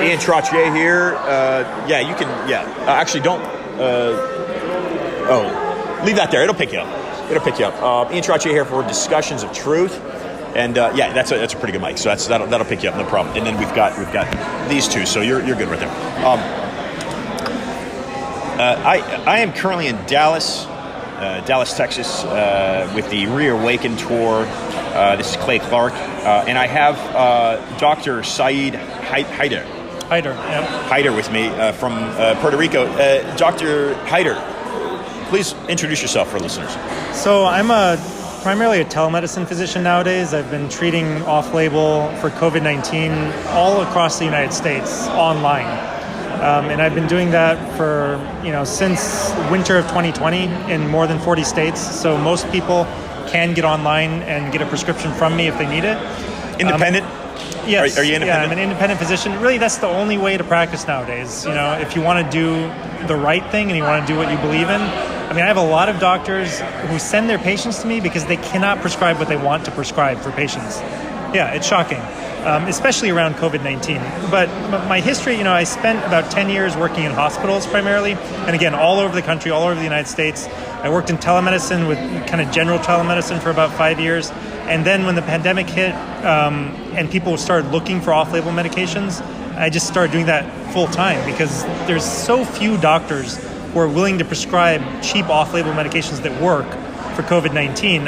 Ian Trottier here. You can. Actually, don't. Leave that there. It'll pick you up. Ian Trottier here for Discussions of Truth, and that's a pretty good mic. So that'll pick you up, no problem. And then we've got these two, so you're good right there. I am currently in Dallas, Texas, with the Reawaken tour. This is Clay Clark, and I have Dr. Syed Haider. Haider with me from Puerto Rico. Dr. Haider, please introduce yourself for listeners. So I'm primarily a telemedicine physician nowadays. I've been treating off-label for COVID-19 all across the United States online. And I've been doing that for, since winter of 2020 in more than 40 states. So most people can get online and get a prescription from me if they need it. Independent? Yes. Are you independent? Yeah, I'm an independent physician. Really, that's the only way to practice nowadays. If you want to do the right thing and you want to do what you believe in. I have a lot of doctors who send their patients to me because they cannot prescribe what they want to prescribe for patients. Yeah, it's shocking, especially around COVID-19. But my history, I spent about 10 years working in hospitals primarily, and again, all over the country, all over the United States. I worked in telemedicine with kind of general telemedicine for about 5 years. And then when the pandemic hit and people started looking for off-label medications, I just started doing that full time because there's so few doctors who are willing to prescribe cheap off-label medications that work for COVID-19.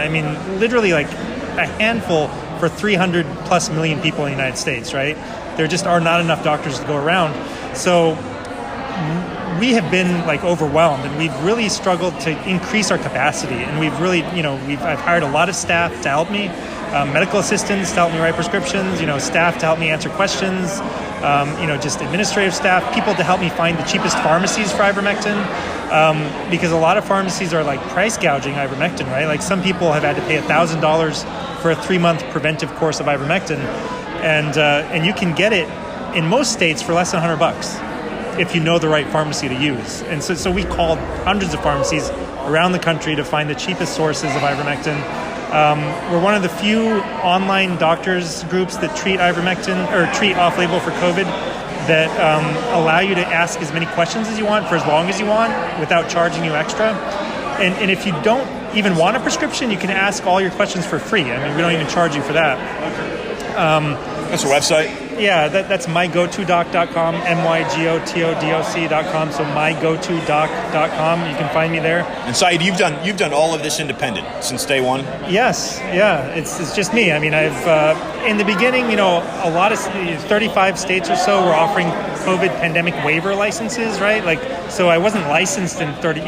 Literally like a handful for 300 plus million people in the United States, right? There just are not enough doctors to go around. So we have been overwhelmed, and we've really struggled to increase our capacity. And we've really, I've hired a lot of staff to help me, medical assistants to help me write prescriptions, staff to help me answer questions, just administrative staff, people to help me find the cheapest pharmacies for ivermectin, because a lot of pharmacies are price gouging ivermectin, right? Some people have had to pay $1,000 for a 3-month preventive course of ivermectin, and you can get it in most states for less than $100 if you know the right pharmacy to use. And so we called hundreds of pharmacies around the country to find the cheapest sources of ivermectin. We're one of the few online doctors groups that treat ivermectin or treat off-label for COVID that allow you to ask as many questions as you want for as long as you want without charging you extra. And if you don't even want a prescription, you can ask all your questions for free. We don't even charge you for that. That's a website? Yeah, that's mygotodoc.com, mygotodoc.com, so mygotodoc.com. You can find me there. And Syed, you've done all of this independent since day one? Yes, yeah, it's just me. I've in the beginning, a lot of 35 states or so were offering COVID pandemic waiver licenses, right? So I wasn't licensed in 40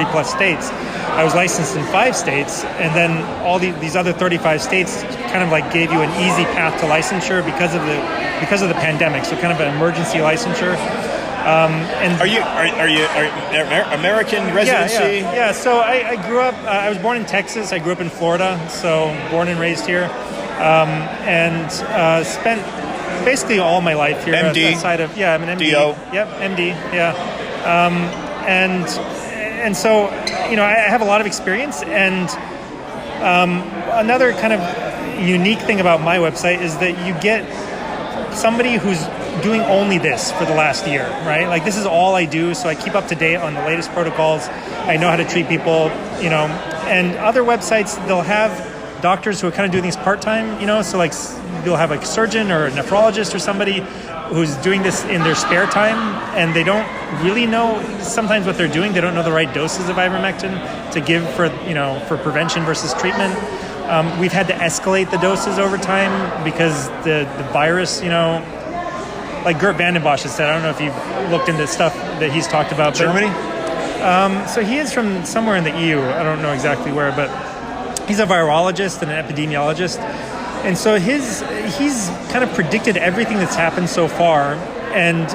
plus states. I was licensed in 5 states, and then all these other 35 states kind of gave you an easy path to licensure because of the pandemic. So kind of an emergency licensure. And are you American residency? Yeah. So I grew up. I was born in Texas. I grew up in Florida. So born and raised here, and spent basically all my life here. MD. Outside of I'm an MD. DO. Yep, MD. Yeah. And so I have a lot of experience. And another kind of unique thing about my website is that you get somebody who's doing only this for the last year, right? This is all I do, so I keep up to date on the latest protocols. I know how to treat people, and other websites, they'll have doctors who are kind of doing these part-time, so you'll have a surgeon or a nephrologist or somebody who's doing this in their spare time, and they don't really know sometimes what they're doing. They don't know the right doses of ivermectin to give for prevention versus treatment. We've had to escalate the doses over time because the virus, like Gert Vandenbosch has said, I don't know if you've looked into stuff that he's talked about. Germany? So he is from somewhere in the EU. I don't know exactly where, but he's a virologist and an epidemiologist. And so he's kind of predicted everything that's happened so far. And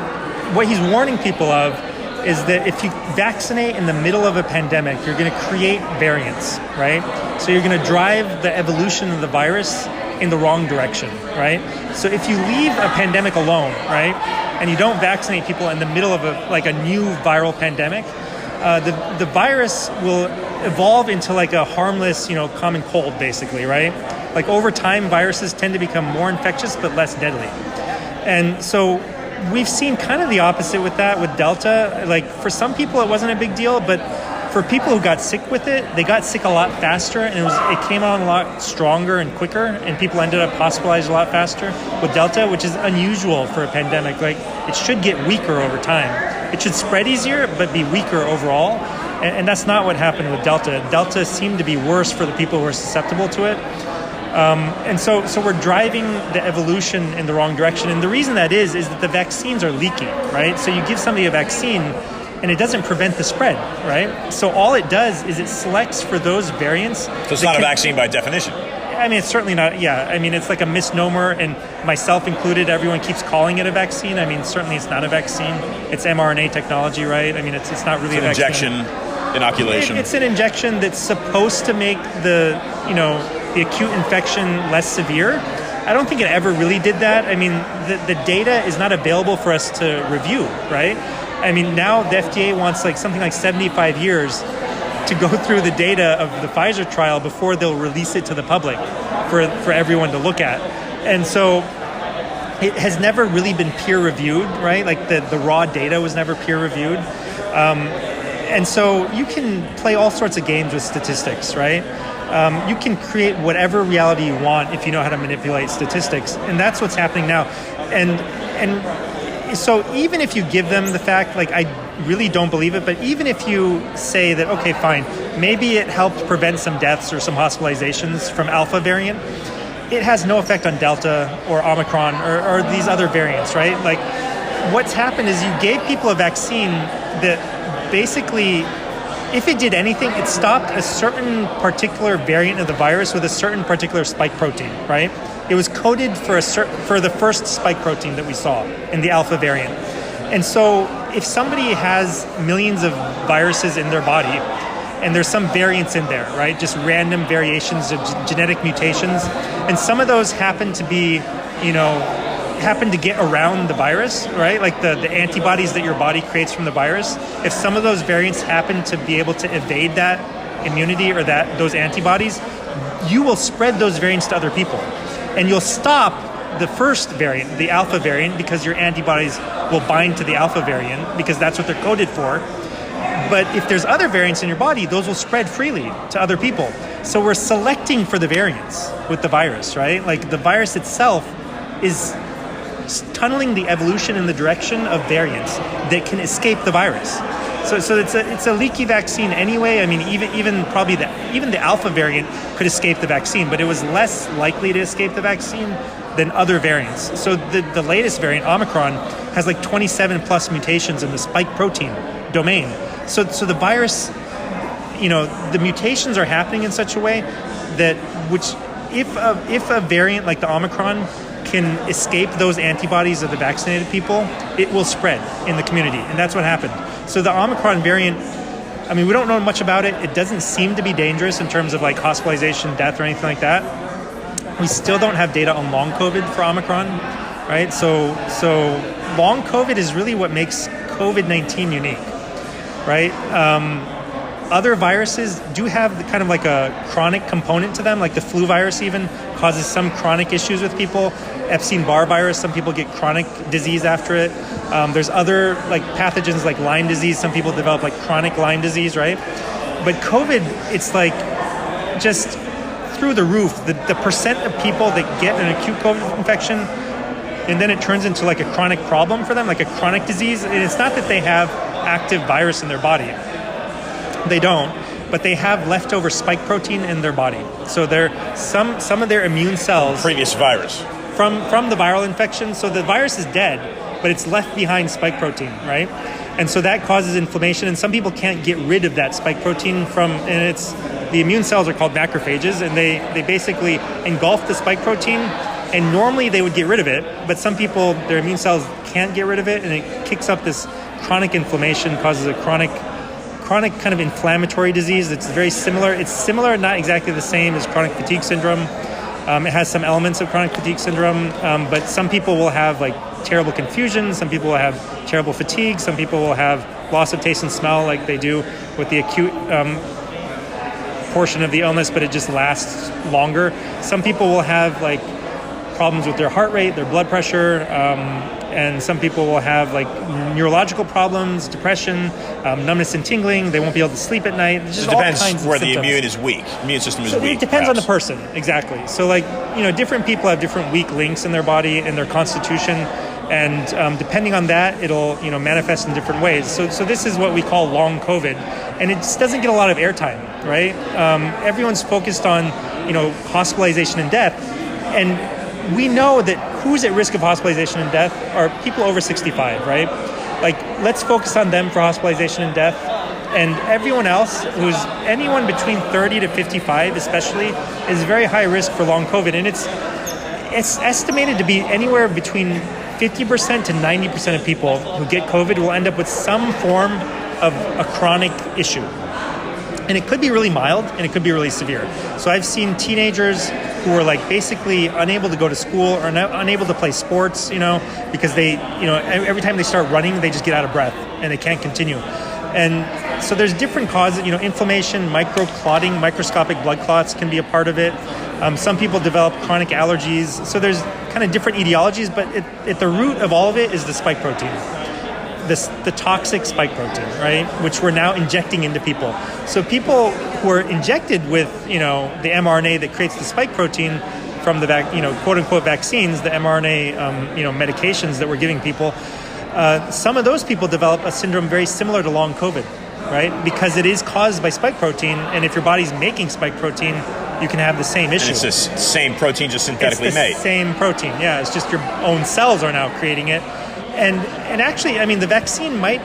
what he's warning people of is that if you vaccinate in the middle of a pandemic, you're going to create variants, right? So you're going to drive the evolution of the virus in the wrong direction, right? So if you leave a pandemic alone, right, and you don't vaccinate people in the middle of a new viral pandemic, the virus will evolve into a harmless, common cold, basically, right? Over time, viruses tend to become more infectious but less deadly. And so we've seen kind of the opposite with that, with Delta. Like, for some people, it wasn't a big deal, but for people who got sick with it, they got sick a lot faster, and it came on a lot stronger and quicker, and people ended up hospitalized a lot faster with Delta, which is unusual for a pandemic. Like, it should get weaker over time. It should spread easier, but be weaker overall, and that's not what happened with Delta. Delta seemed to be worse for the people who were susceptible to it. And so we're driving the evolution in the wrong direction. And the reason that is that the vaccines are leaky, right? So you give somebody a vaccine and it doesn't prevent the spread, right? So all it does is it selects for those variants. So it's not a vaccine by definition. I mean, it's certainly not, yeah. I mean, it's like a misnomer, and myself included, everyone keeps calling it a vaccine. I mean, certainly it's not a vaccine. It's mRNA technology, right? I mean, it's not really a vaccine. Injection, inoculation. It's an injection that's supposed to make the acute infection less severe. I don't think it ever really did that. I mean, the data is not available for us to review, right? I mean, now the FDA wants something like 75 years to go through the data of the Pfizer trial before they'll release it to the public for everyone to look at. And so it has never really been peer reviewed, right? Like the raw data was never peer reviewed. And so you can play all sorts of games with statistics, right? You can create whatever reality you want if you know how to manipulate statistics, and that's what's happening now. And so even if you give them the fact, I really don't believe it, but even if you say that, okay, fine, maybe it helped prevent some deaths or some hospitalizations from Alpha variant, it has no effect on Delta or Omicron or these other variants, right? Like, what's happened is you gave people a vaccine that basically, if it did anything, it stopped a certain particular variant of the virus with a certain particular spike protein, right? It was coded for the first spike protein that we saw in the Alpha variant. And so if somebody has millions of viruses in their body and there's some variants in there, right? Just random variations of genetic mutations, and some of those happen to be, happen to get around the virus, right? Like the antibodies that your body creates from the virus. If some of those variants happen to be able to evade that immunity or those antibodies, you will spread those variants to other people. And you'll stop the first variant, the Alpha variant, because your antibodies will bind to the Alpha variant because that's what they're coded for. But if there's other variants in your body, those will spread freely to other people. So we're selecting for the variants with the virus, right? Like, the virus itself is tunneling the evolution in the direction of variants that can escape the virus. So it's a leaky vaccine anyway. I mean, even probably even the Alpha variant could escape the vaccine, but it was less likely to escape the vaccine than other variants. So the latest variant, Omicron, has 27 plus mutations in the spike protein domain. So the virus, the mutations are happening in such a way that if a variant like the Omicron can escape those antibodies of the vaccinated people, it will spread in the community. And that's what happened. So the Omicron variant, I mean, we don't know much about it. It doesn't seem to be dangerous in terms of hospitalization, death, or anything like that. We still don't have data on long COVID for Omicron, right? So long COVID is really what makes COVID-19 unique, right? Other viruses do have kind of a chronic component to them, like the flu virus even causes some chronic issues with people. Epstein-Barr virus, some people get chronic disease after it. There's other pathogens like Lyme disease. Some people develop chronic Lyme disease, right? But COVID, it's just through the roof. The percent of people that get an acute COVID infection and then it turns into a chronic problem for them, like a chronic disease. And it's not that they have active virus in their body. They don't, but they have leftover spike protein in their body. So some of their immune cells Previous virus. from the viral infection. So the virus is dead, but it's left behind spike protein, right? And so that causes inflammation, and some people can't get rid of that spike protein the immune cells are called macrophages, and they basically engulf the spike protein, and normally they would get rid of it, but some people, their immune cells can't get rid of it, and it kicks up this chronic inflammation, causes a chronic kind of inflammatory disease that's very similar. It's similar, not exactly the same as chronic fatigue syndrome. It has some elements of chronic fatigue syndrome, but some people will have terrible confusion. Some people will have terrible fatigue. Some people will have loss of taste and smell like they do with the acute portion of the illness, but it just lasts longer. Some people will have problems with their heart rate, their blood pressure, and some people will have like neurological problems, depression, numbness and tingling. They won't be able to sleep at night. Just It depends all kinds where of the symptoms. immune system is So weak. it depends on the perhaps. person, exactly. So like, different people have different weak links in their body and their constitution, and depending on that, it'll manifest in different ways. So this is what we call long COVID, and it just doesn't get a lot of airtime, right? Everyone's focused on hospitalization and death, and we know that who's at risk of hospitalization and death are people over 65, right? Like, let's focus on them for hospitalization and death. And everyone else, who's anyone between 30 to 55 especially, is very high risk for long COVID. And it's estimated to be anywhere between 50% to 90% of people who get COVID will end up with some form of a chronic issue. And it could be really mild and it could be really severe. So I've seen teenagers who are like basically unable to go to school or unable to play sports, because they, every time they start running, they just get out of breath and they can't continue. And so there's different causes, inflammation, microclotting, microscopic blood clots can be a part of it. Some people develop chronic allergies. So there's kind of different etiologies, but at the root of all of it is the spike protein. The toxic spike protein, right, which we're now injecting into people. So people who are injected with, the mRNA that creates the spike protein from the quote unquote vaccines, the mRNA, medications that we're giving people, some of those people develop a syndrome very similar to long COVID, right? Because it is caused by spike protein, and if your body's making spike protein, you can have the same issue. And it's the same protein, just synthetically made. Same protein, yeah. It's just your own cells are now creating it. And actually, the vaccine might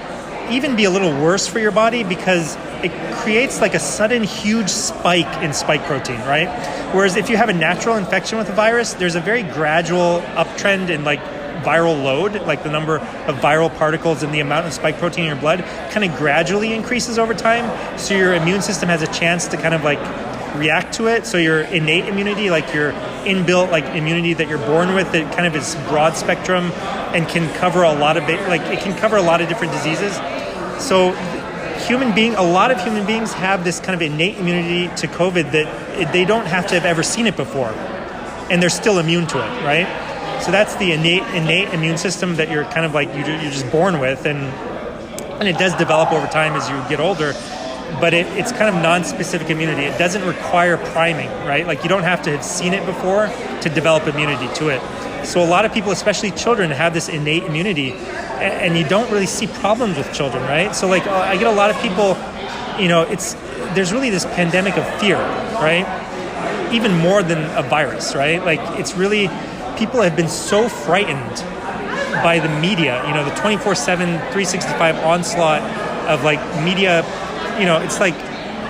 even be a little worse for your body because it creates like a sudden huge spike in spike protein, right? Whereas if you have a natural infection with a virus, there's a very gradual uptrend in like viral load, like the number of viral particles and the amount of spike protein in your blood kind of gradually increases over time. So your immune system has a chance to kind of like react to it. So your innate immunity, like your inbuilt like immunity that you're born with, that kind of is broad spectrum and can cover a lot of it can cover a lot of different diseases. So a lot of human beings have this kind of innate immunity to COVID that they don't have to have ever seen it before, and they're still immune to it, right? So that's the innate immune system that you're kind of like you're just born with, and it does develop over time as you get older. But it's kind of non-specific immunity. It doesn't require priming, right? Like you don't have to have seen it before to develop immunity to it. So a lot of people, especially children, have this innate immunity, and you don't really see problems with children, right? So like I get a lot of people, there's really this pandemic of fear, right? Even more than a virus, right? Like it's really, people have been so frightened by the media, the 24/7, 365 onslaught of like media. It's like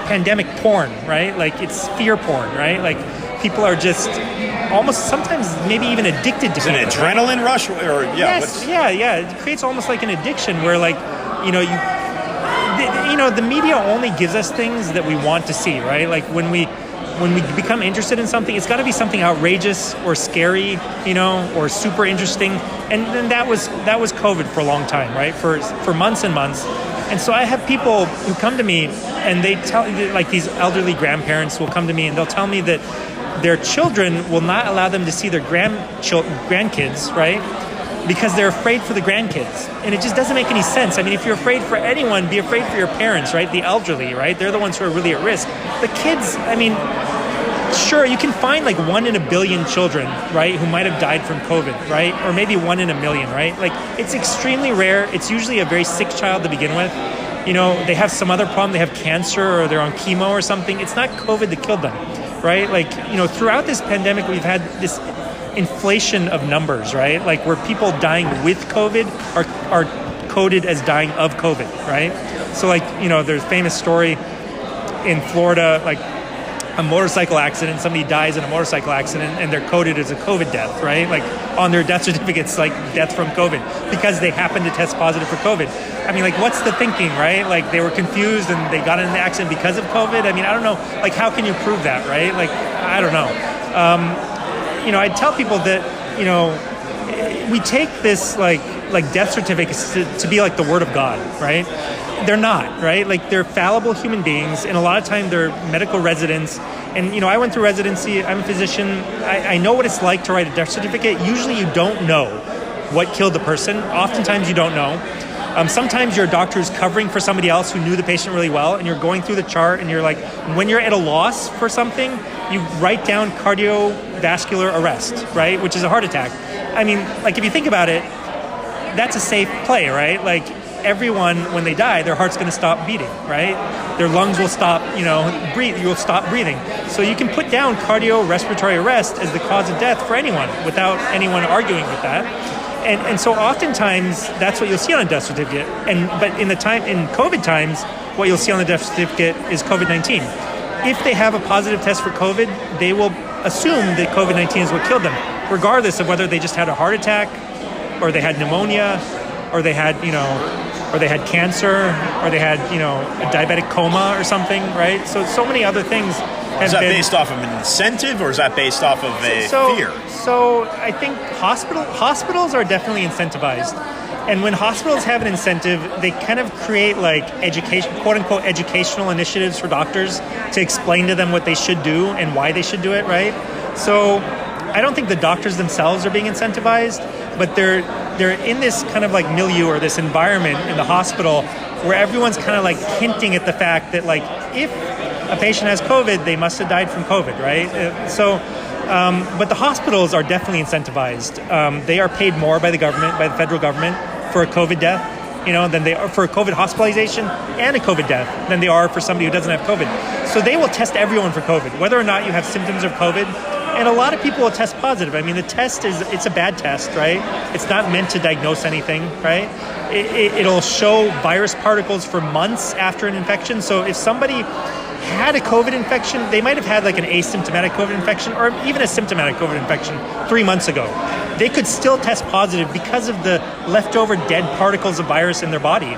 pandemic porn, right? Like it's fear porn, right? Like people are just almost sometimes maybe even addicted to it. Is it an adrenaline rush? Or Yes, yeah. It creates almost like an addiction where like, the media only gives us things that we want to see, right? Like when we become interested in something, it's got to be something outrageous or scary, or super interesting. And then that was COVID for a long time, right? For months and months. And so I have people who come to me and they tell, like these elderly grandparents will come to me and they'll tell me that their children will not allow them to see their grandkids, right? Because they're afraid for the grandkids. And it just doesn't make any sense. If you're afraid for anyone, be afraid for your parents, right? The elderly, right? They're the ones who are really at risk. The kids, sure, you can find like 1 in a billion children, right, who might have died from COVID, right? Or maybe 1 in a million, right? Like it's extremely rare. It's usually a very sick child to begin with. They have some other problem. They have cancer or they're on chemo or something. It's not COVID that killed them, right? Like, throughout this pandemic, we've had this inflation of numbers, right? Like where people dying with COVID are coded as dying of COVID, right? So like, there's a famous story in Florida, like a motorcycle accident, somebody dies in a motorcycle accident and they're coded as a COVID death, right? Like on their death certificates, like death from COVID because they happened to test positive for COVID. Like what's the thinking, right? Like they were confused and they got in the accident because of COVID. I don't know, like how can you prove that, right? Like, I don't know. I tell people that, we take this like death certificates to be like the word of God, right? They're not, right? Like they're fallible human beings, and a lot of time they're medical residents. And I went through residency. I'm a physician. I know what it's like to write a death certificate. Usually, you don't know what killed the person. Oftentimes you don't know. Sometimes your doctor is covering for somebody else who knew the patient really well, and you're going through the chart, and you're like, when you're at a loss for something, you write down cardiovascular arrest, right, which is a heart attack. I mean, like, if you think about it, that's a safe play, right? Like, everyone, when they die, their heart's going to stop beating, right? Their lungs will stop, breathe. You will stop breathing. So you can put down cardiorespiratory arrest as the cause of death for anyone without anyone arguing with that. And so oftentimes that's what you'll see on a death certificate. But in COVID times, what you'll see on the death certificate is COVID-19. If they have a positive test for COVID, they will assume that COVID-19 is what killed them, regardless of whether they just had a heart attack, or they had pneumonia, or they had cancer, or they had a diabetic coma or something, right? So many other things. Is that based off of an incentive, or is that based off of a fear? So I think hospitals are definitely incentivized. And when hospitals have an incentive, they kind of create like quote unquote educational initiatives for doctors to explain to them what they should do and why they should do it, right? So I don't think the doctors themselves are being incentivized, but they're in this kind of like milieu or this environment in the hospital where everyone's kind of like hinting at the fact that, like, if a patient has COVID, they must have died from COVID, right? But the hospitals are definitely incentivized. They are paid more by the government, by the federal government, for a COVID death, than they are for a COVID hospitalization and a COVID death than they are for somebody who doesn't have COVID. So they will test everyone for COVID, whether or not you have symptoms of COVID. And a lot of people will test positive. I mean, the test it's a bad test, right? It's not meant to diagnose anything, right? It'll show virus particles for months after an infection. So if somebody had a COVID infection, they might have had like an asymptomatic COVID infection or even a symptomatic COVID infection 3 months ago. They could still test positive because of the leftover dead particles of virus in their body.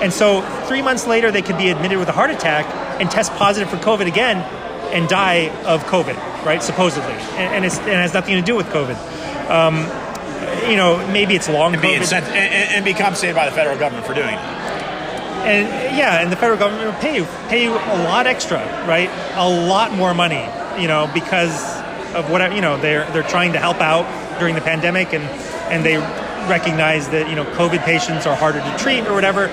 And so 3 months later, they could be admitted with a heart attack and test positive for COVID again and die of COVID, right? Supposedly. And it has nothing to do with COVID. Maybe it's long COVID. And be compensated by the federal government for doing it. And the federal government will pay you a lot extra, right? A lot more money, because of what, they're trying to help out during the pandemic, and they recognize that, COVID patients are harder to treat or whatever,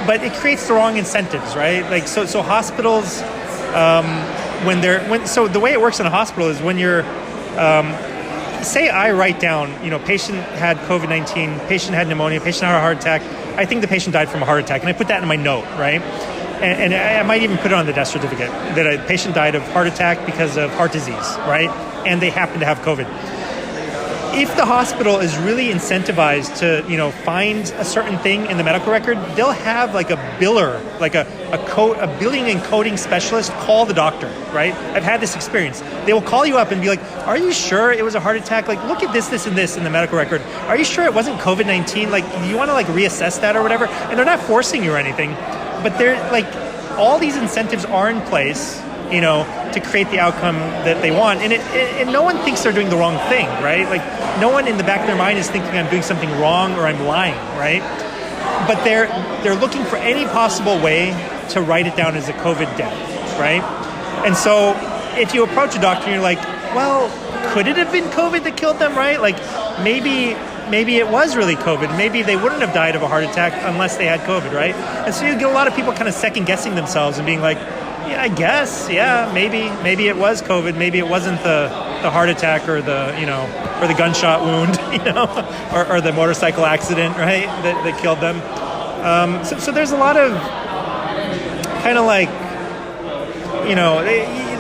but it creates the wrong incentives, right? Like, so hospitals, so the way it works in a hospital is when you're, say I write down, patient had COVID-19, patient had pneumonia, patient had a heart attack. I think the patient died from a heart attack, and I put that in my note, right? And I might even put it on the death certificate that a patient died of heart attack because of heart disease, right? And they happen to have COVID. If the hospital is really incentivized to, find a certain thing in the medical record, they'll have like a biller, like a billing and coding specialist call the doctor, right? I've had this experience. They will call you up and be like, are you sure it was a heart attack? Like, look at this, and this in the medical record. Are you sure it wasn't COVID-19? Like, do you want to like reassess that or whatever? And they're not forcing you or anything, but they're like, all these incentives are in place, to create the outcome that they want. And no one thinks they're doing the wrong thing, right? Like, no one in the back of their mind is thinking I'm doing something wrong or I'm lying, right? But they're looking for any possible way to write it down as a COVID death, right? And so if you approach a doctor and you're like, well, could it have been COVID that killed them, right? Like, maybe it was really COVID. Maybe they wouldn't have died of a heart attack unless they had COVID, right? And so you get a lot of people kind of second guessing themselves and being like, yeah, I guess, yeah, maybe it was COVID. Maybe it wasn't the heart attack or the or the gunshot wound, or the motorcycle accident, right, that killed them. So there's a lot of kind of like,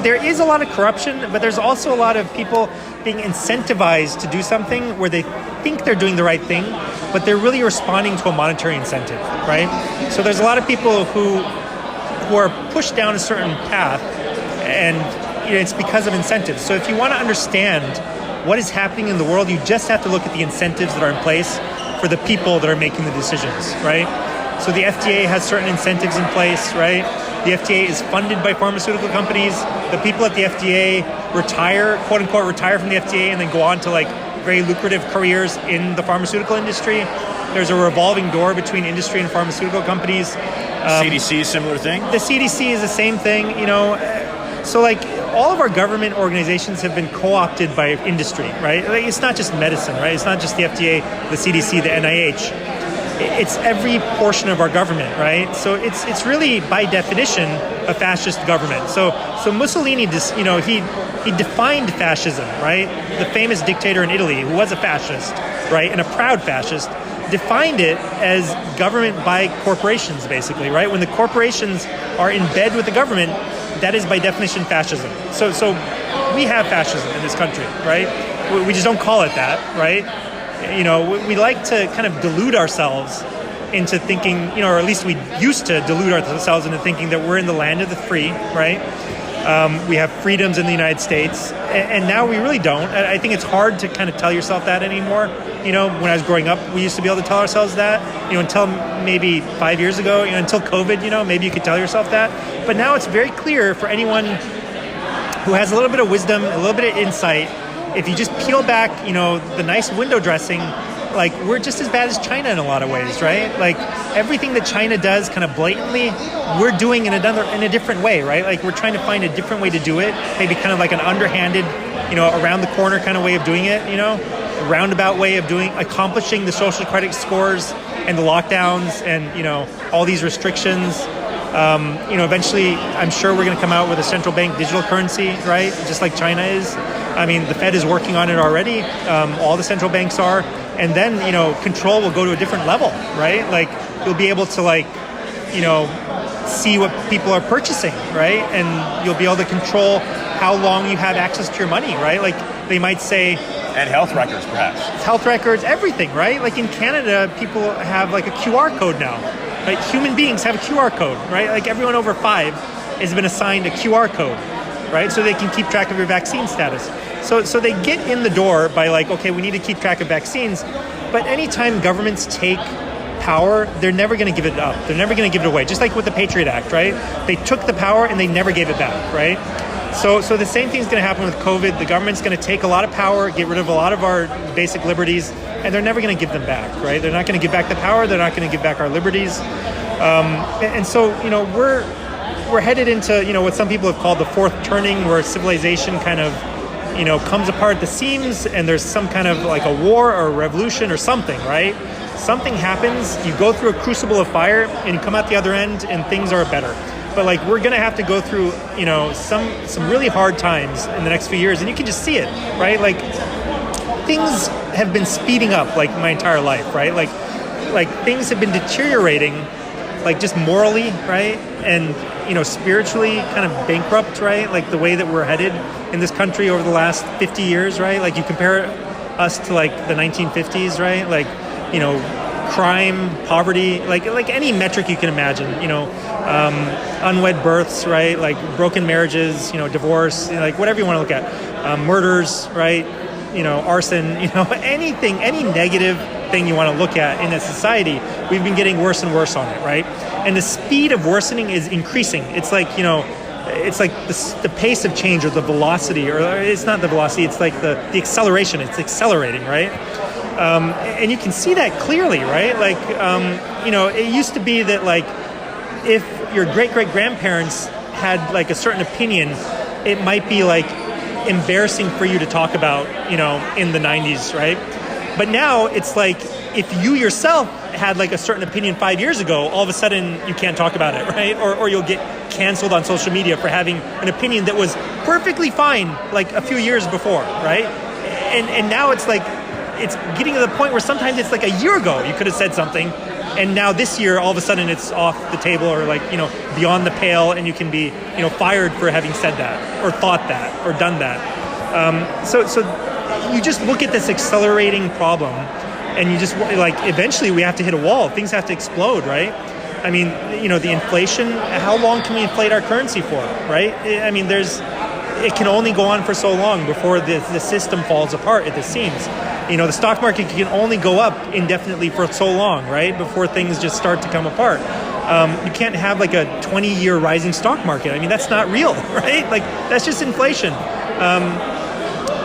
there is a lot of corruption, but there's also a lot of people being incentivized to do something where they think they're doing the right thing, but they're really responding to a monetary incentive, right? So there's a lot of people who are pushed down a certain path, and it's because of incentives. So if you want to understand what is happening in the world, you just have to look at the incentives that are in place for the people that are making the decisions, right? So the FDA has certain incentives in place, right? The FDA is funded by pharmaceutical companies. The people at the FDA retire, quote unquote, retire from the FDA and then go on to like very lucrative careers in the pharmaceutical industry. There's a revolving door between industry and pharmaceutical companies. CDC, similar thing? The CDC is the same thing, So like all of our government organizations have been co-opted by industry, right? Like, it's not just medicine, right? It's not just the FDA, the CDC, the NIH. It's every portion of our government, right? So it's really by definition a fascist government. So Mussolini, he defined fascism, right? The famous dictator in Italy, who was a fascist, right, and a proud fascist, defined it as government by corporations, basically, right? When the corporations are in bed with the government, that is by definition fascism. So we have fascism in this country, right? We just don't call it that, right? We like to kind of delude ourselves into thinking, or at least we used to delude ourselves into thinking that we're in the land of the free, right? We have freedoms in the United States, and now we really don't. I think it's hard to kind of tell yourself that anymore. When I was growing up, we used to be able to tell ourselves that, until maybe 5 years ago, until COVID, maybe you could tell yourself that. But now it's very clear for anyone who has a little bit of wisdom, a little bit of insight. If you just peel back, the nice window dressing, like, we're just as bad as China in a lot of ways, right? Like, everything that China does kind of blatantly, we're doing in a different way, right? Like, we're trying to find a different way to do it, maybe kind of like an underhanded, around the corner kind of way of doing it, a roundabout way of accomplishing the social credit scores and the lockdowns and, all these restrictions. Eventually, I'm sure we're going to come out with a central bank digital currency, right? Just like China is. I mean, the Fed is working on it already. All the central banks are. And then, control will go to a different level, right? Like, you'll be able to, see what people are purchasing, right? And you'll be able to control how long you have access to your money, right? Like, they might say... And health records, perhaps. Health records, everything, right? Like, in Canada, people have, like, a QR code now. Right? Human beings have a QR code, right? Like, everyone over 5 has been assigned a QR code, right? So they can keep track of your vaccine status. So they get in the door by like, okay, we need to keep track of vaccines. But anytime governments take power, they're never going to give it up. They're never going to give it away. Just like with the Patriot Act, right? They took the power and they never gave it back, right? So the same thing's going to happen with COVID. The government's going to take a lot of power, get rid of a lot of our basic liberties, and they're never going to give them back, right? They're not going to give back the power. They're not going to give back our liberties. And so, we're headed into, what some people have called the fourth turning, where civilization kind of, comes apart at the seams, and there's some kind of like a war or a revolution or something, right? Something happens, you go through a crucible of fire, and you come out the other end, and things are better. But like, we're going to have to go through, some really hard times in the next few years, and you can just see it, right? Like, things have been speeding up like my entire life, right? Like things have been deteriorating, like just morally, right? And, spiritually kind of bankrupt, right? Like the way that we're headed in this country over the last 50 years, right? Like, you compare us to like the 1950s, right? Like, crime, poverty, like any metric you can imagine, unwed births, right? Like broken marriages, divorce, like whatever you want to look at, murders, right? Arson, anything, any negative thing you want to look at in a society, we've been getting worse and worse on it, right? And the speed of worsening is increasing. It's like, it's like the pace of change, or the velocity, or it's not the velocity, it's like the acceleration. It's accelerating, right? And you can see that clearly, right? Like, it used to be that, like, if your great-great-grandparents had, like, a certain opinion, it might be, like, embarrassing for you to talk about, in the 90s, right? But now it's like, if you yourself had, like, a certain opinion 5 years ago, all of a sudden you can't talk about it, right? Or you'll get canceled on social media for having an opinion that was perfectly fine, like, a few years before, right? And now it's like, it's getting to the point where sometimes it's like a year ago you could have said something, and now this year all of a sudden it's off the table, or like, beyond the pale, and you can be, fired for having said that, or thought that, or done that. So you just look at this accelerating problem, and you just, like, eventually we have to hit a wall. Things have to explode, right? I mean, the inflation, how long can we inflate our currency for, right? I mean, it can only go on for so long before the system falls apart at the seams. The stock market can only go up indefinitely for so long, right? Before things just start to come apart. You can't have like a 20-year rising stock market. I mean, that's not real, right? Like, that's just inflation.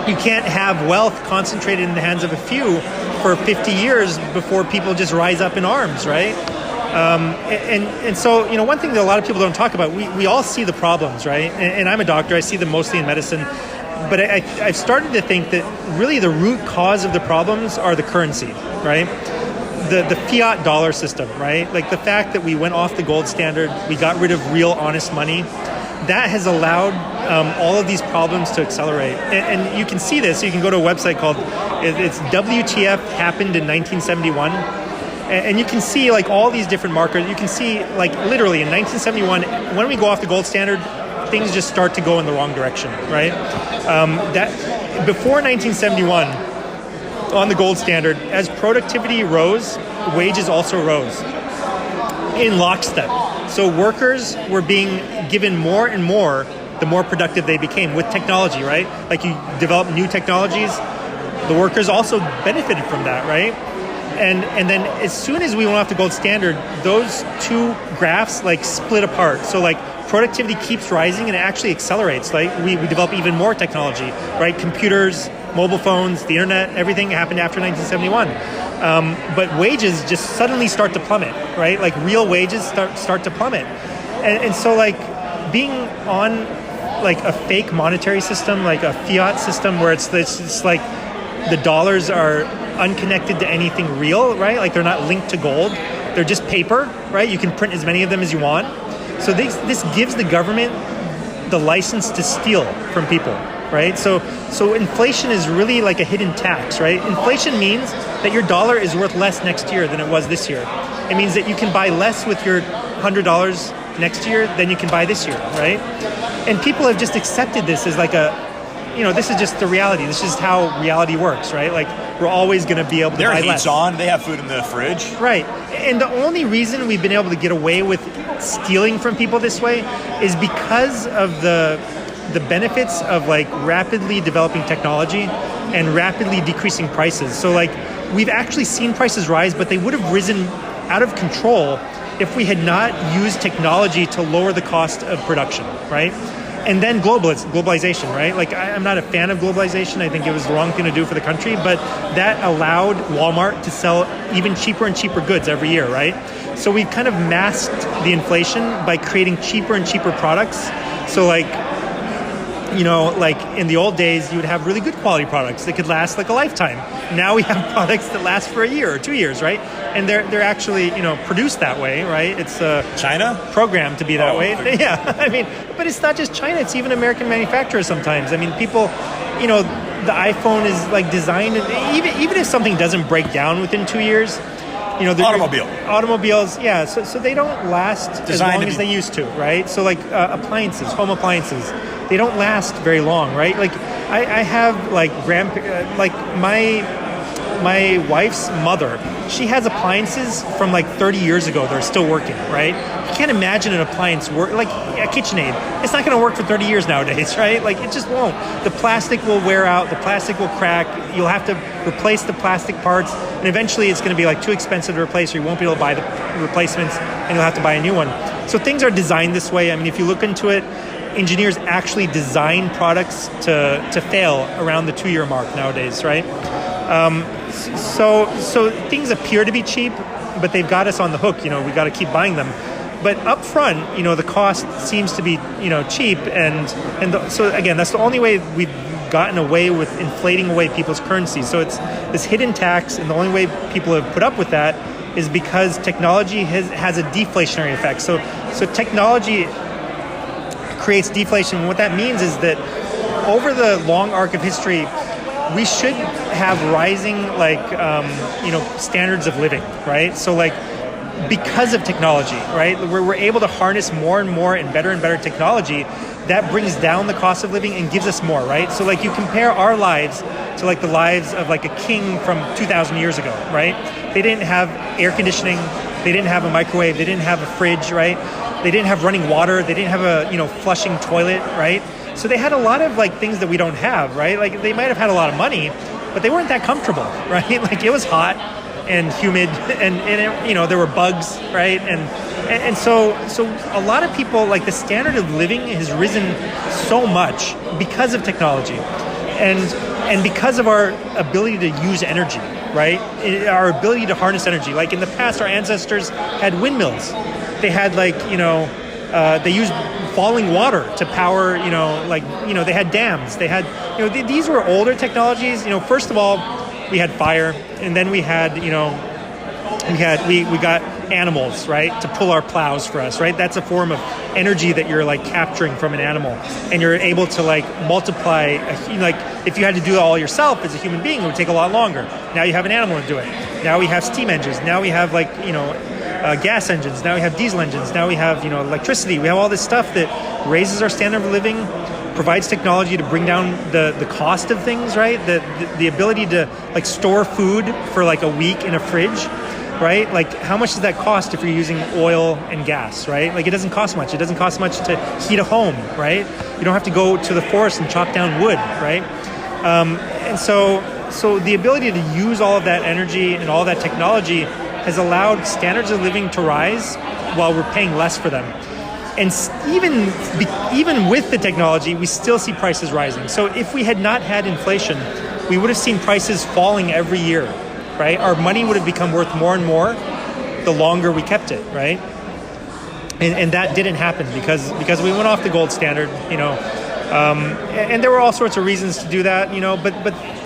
You can't have wealth concentrated in the hands of a few for 50 years before people just rise up in arms, right? And so, one thing that a lot of people don't talk about, we all see the problems, right? And I'm a doctor, I see them mostly in medicine, but I've started to think that really the root cause of the problems are the currency, right? The fiat dollar system, right? Like the fact that we went off the gold standard, we got rid of real honest money, that has allowed all of these problems to accelerate. And you can see this. You can go to a website called, it's WTF happened in 1971. And you can see like all these different markers. You can see like literally in 1971, when we go off the gold standard, things just start to go in the wrong direction, right? That before 1971, on the gold standard, as productivity rose, wages also rose in lockstep. So workers were being given more and more the more productive they became with technology, right? Like you develop new technologies, the workers also benefited from that, right? And then as soon as we went off the gold standard, those two graphs like split apart. So like productivity keeps rising and it actually accelerates. Like we develop even more technology, right? Computers, mobile phones, the internet, everything happened after 1971. But wages just suddenly start to plummet, right? Like real wages start to plummet. And so like being on like a fake monetary system, like a fiat system where it's like the dollars are unconnected to anything real, right? Like they're not linked to gold. They're just paper, right? You can print as many of them as you want. So this gives the government the license to steal from people, right? So inflation is really like a hidden tax, right? Inflation means that your dollar is worth less next year than it was this year. It means that you can buy less with your $100 next year than you can buy this year, right? And people have just accepted this as like this is just the reality. This is how reality works, right? Like we're always going to be able to buy less. Their heat's on. They have food in the fridge. Right. And the only reason we've been able to get away with stealing from people this way is because of the benefits of like rapidly developing technology and rapidly decreasing prices. So like we've actually seen prices rise, but they would have risen out of control if we had not used technology to lower the cost of production, right? And then globalization, right? Like I'm not a fan of globalization. I think it was the wrong thing to do for the country, but that allowed Walmart to sell even cheaper and cheaper goods every year, right? So we've kind of masked the inflation by creating cheaper and cheaper products. So like in the old days, you would have really good quality products that could last like a lifetime. Now we have products that last for a year or 2 years, right? And they're actually, produced that way, right? It's China programmed to be that way. Okay. Yeah, I mean, but it's not just China. It's even American manufacturers sometimes. I mean, people, the iPhone is like designed, even if something doesn't break down within 2 years, automobiles, yeah. So they don't last as long as they used to, right? So like home appliances, they don't last very long, right? Like I have like my wife's mother, she has appliances from like 30 years ago that are still working, right? You can't imagine an appliance like a KitchenAid. It's not going to work for 30 years nowadays, right? Like it just won't. The plastic will wear out, the plastic will crack, you'll have to replace the plastic parts, and eventually it's going to be like too expensive to replace, or you won't be able to buy the replacements, and you'll have to buy a new one. So things are designed this way. I mean, if you look into it, engineers actually design products to fail around the 2-year mark nowadays, right? So things appear to be cheap, but they've got us on the hook. We got to keep buying them. But up front, the cost seems to be, cheap, so again, that's the only way we've gotten away with inflating away people's currency. So it's this hidden tax, and the only way people have put up with that is because technology has a deflationary effect. So technology creates deflation. And what that means is that over the long arc of history, we should have rising standards of living, right? So like because of technology, right? We're able to harness more and more and better technology that brings down the cost of living and gives us more, right? So like you compare our lives to like the lives of like a king from 2,000 years ago, right? They didn't have air conditioning, they didn't have a microwave, they didn't have a fridge, right? They didn't have running water, they didn't have a flushing toilet, right? So they had a lot of like things that we don't have, right? Like they might have had a lot of money, but they weren't that comfortable, right? Like it was hot and humid, and there were bugs, right? And so a lot of people, like the standard of living has risen so much because of technology, and because of our ability to use energy, right? Our ability to harness energy. Like in the past, our ancestors had windmills. They had they used falling water to power, they had dams. They had, these were older technologies. First of all, we had fire, and then we had, we got animals, right, to pull our plows for us, right? That's a form of energy that you're like capturing from an animal, and you're able to like multiply. If you had to do it all yourself as a human being, it would take a lot longer. Now you have an animal to do it. Now we have steam engines. Now we have gas engines. Now we have diesel engines. Now we have electricity. We have all this stuff that raises our standard of living, provides technology to bring down the cost of things, right? The ability to like store food for like a week in a fridge, right? Like how much does that cost if you're using oil and gas, right? Like it doesn't cost much. It doesn't cost much to heat a home, right? You don't have to go to the forest and chop down wood, right? And so the ability to use all of that energy and all that technology has allowed standards of living to rise while we're paying less for them. And even with the technology, we still see prices rising. So if we had not had inflation, we would have seen prices falling every year, right? Our money would have become worth more and more the longer we kept it, right? And that didn't happen because we went off the gold standard, and there were all sorts of reasons to do that, but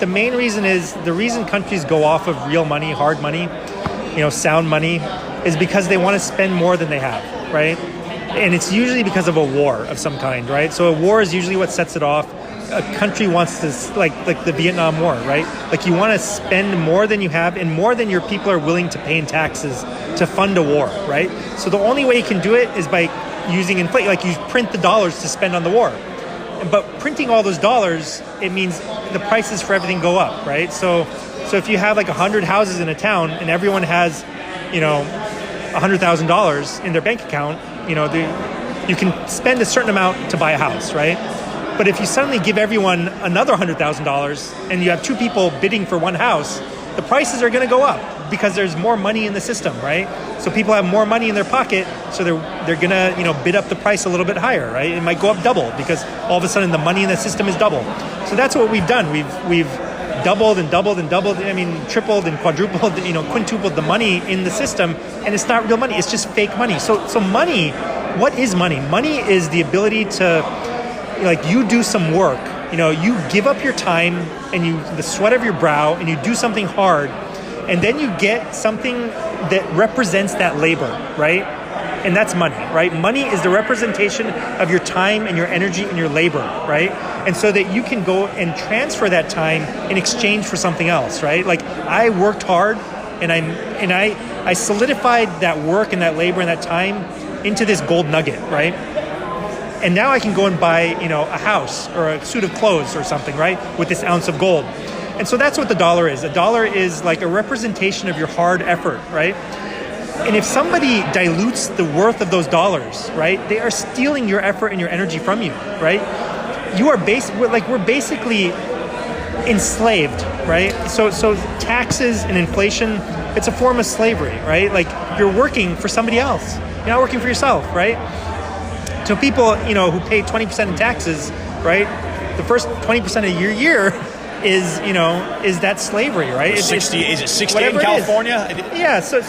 the main reason is the reason countries go off of real money, hard money, sound money, is because they want to spend more than they have, right? And it's usually because of a war of some kind, right? So a war is usually what sets it off. A country wants to, like the Vietnam War, right? Like you want to spend more than you have and more than your people are willing to pay in taxes to fund a war, right? So the only way you can do it is by using inflation, like you print the dollars to spend on the war. But printing all those dollars, it means the prices for everything go up, right? So if you have like 100 houses in a town and everyone has, $100,000 in their bank account, you can spend a certain amount to buy a house, right? But if you suddenly give everyone another $100,000 and you have two people bidding for one house, the prices are going to go up because there's more money in the system, right? So people have more money in their pocket, so they're going to bid up the price a little bit higher, right? It might go up double because all of a sudden the money in the system is double. So that's what we've done. We've doubled and doubled and doubled. Tripled and quadrupled, quintupled the money in the system, and it's not real money. It's just fake money. So money, what is money? Money is the ability to, you do some work. You give up your time and the sweat of your brow, and you do something hard, and then you get something that represents that labor, right? And that's money, right? Money is the representation of your time and your energy and your labor, right? And so that you can go and transfer that time in exchange for something else, right? Like I worked hard and I solidified that work and that labor and that time into this gold nugget, right? And now I can go and buy, a house or a suit of clothes or something, right? With this ounce of gold. And so that's what the dollar is. A dollar is like a representation of your hard effort, right? And if somebody dilutes the worth of those dollars, right, they are stealing your effort and your energy from you, right? We're basically enslaved, right? So taxes and inflation, it's a form of slavery, right? Like you're working for somebody else. You're not working for yourself, right? So people, who pay 20% in taxes, right? The first 20% of your year is that slavery, right? Is it 68 in California? Yeah. So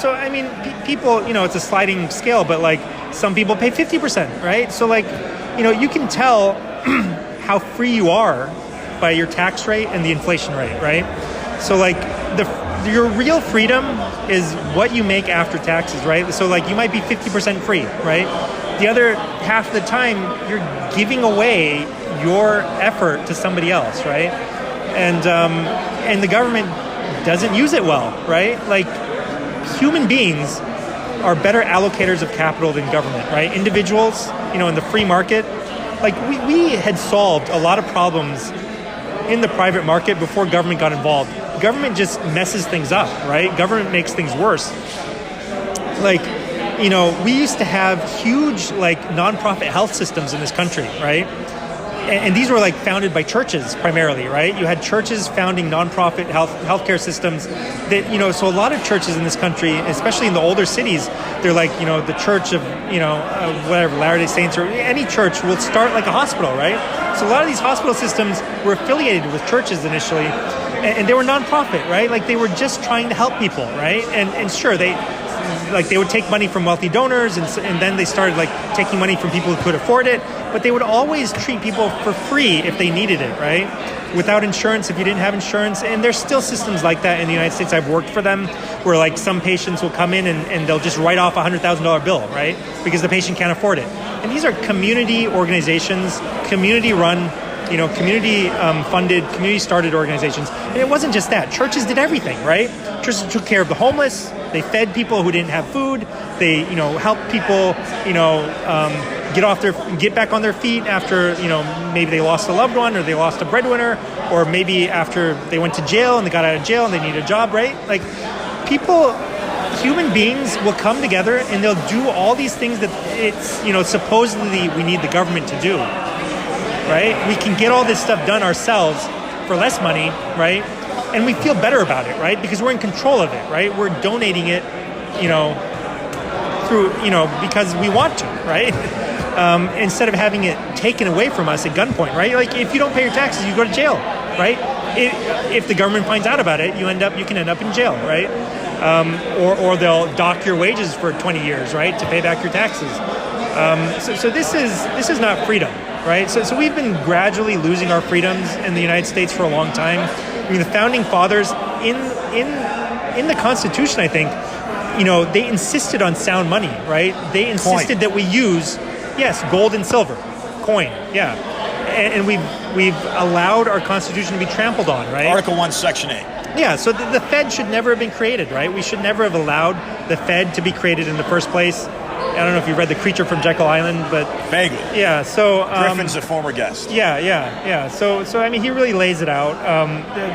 people, it's a sliding scale, but like some people pay 50%, right? So like, you can tell how free you are by your tax rate and the inflation rate, right? So like your real freedom is what you make after taxes, right? So like you might be 50% free, right? The other half of the time, you're giving away your effort to somebody else, right? And the government doesn't use it well, right? Like human beings are better allocators of capital than government, right? Individuals, in the free market, like we had solved a lot of problems in the private market before government got involved. Government just messes things up, right? Government makes things worse. Like, we used to have huge like nonprofit health systems in this country, right? And these were like founded by churches primarily, right? You had churches founding nonprofit healthcare systems that, so a lot of churches in this country, especially in the older cities, they're like, the church of, whatever, Latter-day Saints or any church will start like a hospital, right? So a lot of these hospital systems were affiliated with churches initially. and they were nonprofit, right? Like they were just trying to help people, right? And sure, they would take money from wealthy donors, and then they started like taking money from people who could afford it. But they would always treat people for free if they needed it, right? Without insurance, if you didn't have insurance. And there's still systems like that in the United States. I've worked for them where like some patients will come in and they'll just write off a $100,000 bill, right? Because the patient can't afford it. And these are community organizations, community run, community funded, community started organizations. And it wasn't just that. Churches did everything, right? Churches took care of the homeless. They fed people who didn't have food. They, helped people, get back on their feet after, maybe they lost a loved one or they lost a breadwinner, or maybe after they went to jail and they got out of jail and they need a job, right? Like human beings will come together and they'll do all these things that it's, supposedly we need the government to do, right? We can get all this stuff done ourselves for less money, right? And we feel better about it, right? Because we're in control of it, right? We're donating it, through, because we want to, right? Instead of having it taken away from us at gunpoint, right? Like if you don't pay your taxes, you go to jail, right? If the government finds out about it, you can end up in jail, right? Or they'll dock your wages for 20 years, right, to pay back your taxes. So this is not freedom, right? So we've been gradually losing our freedoms in the United States for a long time. I mean, the founding fathers in the Constitution, I think, they insisted on sound money, right? They insisted that we use, yes, gold and silver, coin, yeah. And we've allowed our Constitution to be trampled on, right? Article 1, Section 8. Yeah, so the Fed should never have been created, right? We should never have allowed the Fed to be created in the first place. I don't know if you read The Creature from Jekyll Island, but... Vaguely. Yeah, so... Griffin's a former guest. Yeah. So I mean, he really lays it out.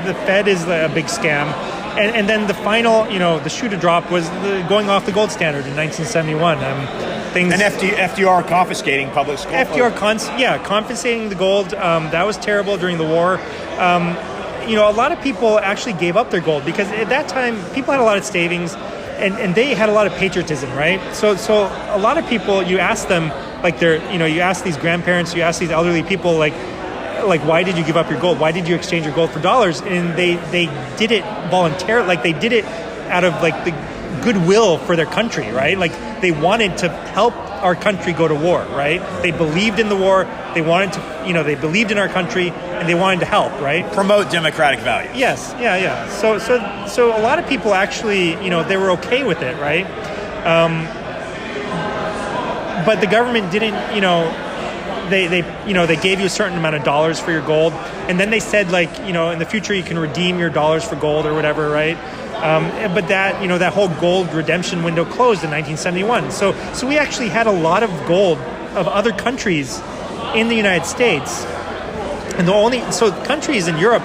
The Fed is a big scam. And then the final, the shoe to drop was going off the gold standard in 1971. And FDR confiscating public school. Confiscating the gold. That was terrible during the war. A lot of people actually gave up their gold because at that time, people had a lot of savings. And they had a lot of patriotism, right? So a lot of people, you ask them, like you ask these grandparents, you ask these elderly people, like why did you give up your gold? Why did you exchange your gold for dollars? And they did it voluntarily, like they did it out of like the goodwill for their country, right? Like they wanted to help our country go to war, right? They believed in the war. They wanted to, they believed in our country and they wanted to help, right? Promote democratic values. Yes, yeah. So a lot of people actually, they were okay with it, right? But the government didn't, they gave you a certain amount of dollars for your gold, and then they said like, in the future you can redeem your dollars for gold or whatever, right? But that whole gold redemption window closed in 1971. So we actually had a lot of gold of other countries in the United States, and so countries in Europe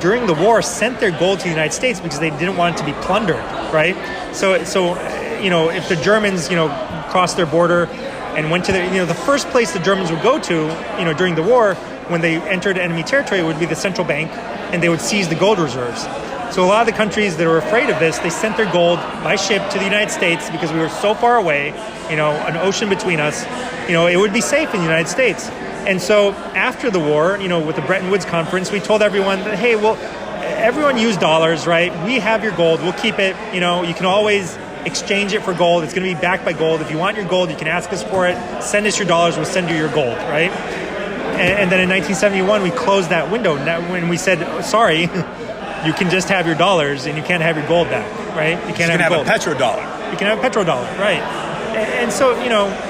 during the war sent their gold to the United States because they didn't want it to be plundered, right? So if the Germans crossed their border and went to the first place the Germans would go to during the war when they entered enemy territory would be the central bank, and they would seize the gold reserves. So a lot of the countries that were afraid of this, they sent their gold by ship to the United States because we were so far away, an ocean between us, it would be safe in the United States. And so after the war, with the Bretton Woods Conference, we told everyone that, hey, well, everyone use dollars, right? We have your gold. We'll keep it. You can always exchange it for gold. It's going to be backed by gold. If you want your gold, you can ask us for it. Send us your dollars. We'll send you your gold, right? And then in 1971, we closed that window. When we said, sorry, you can just have your dollars and you can't have your gold back, right? You can't have a petrodollar. You can have a petrodollar, right? And so,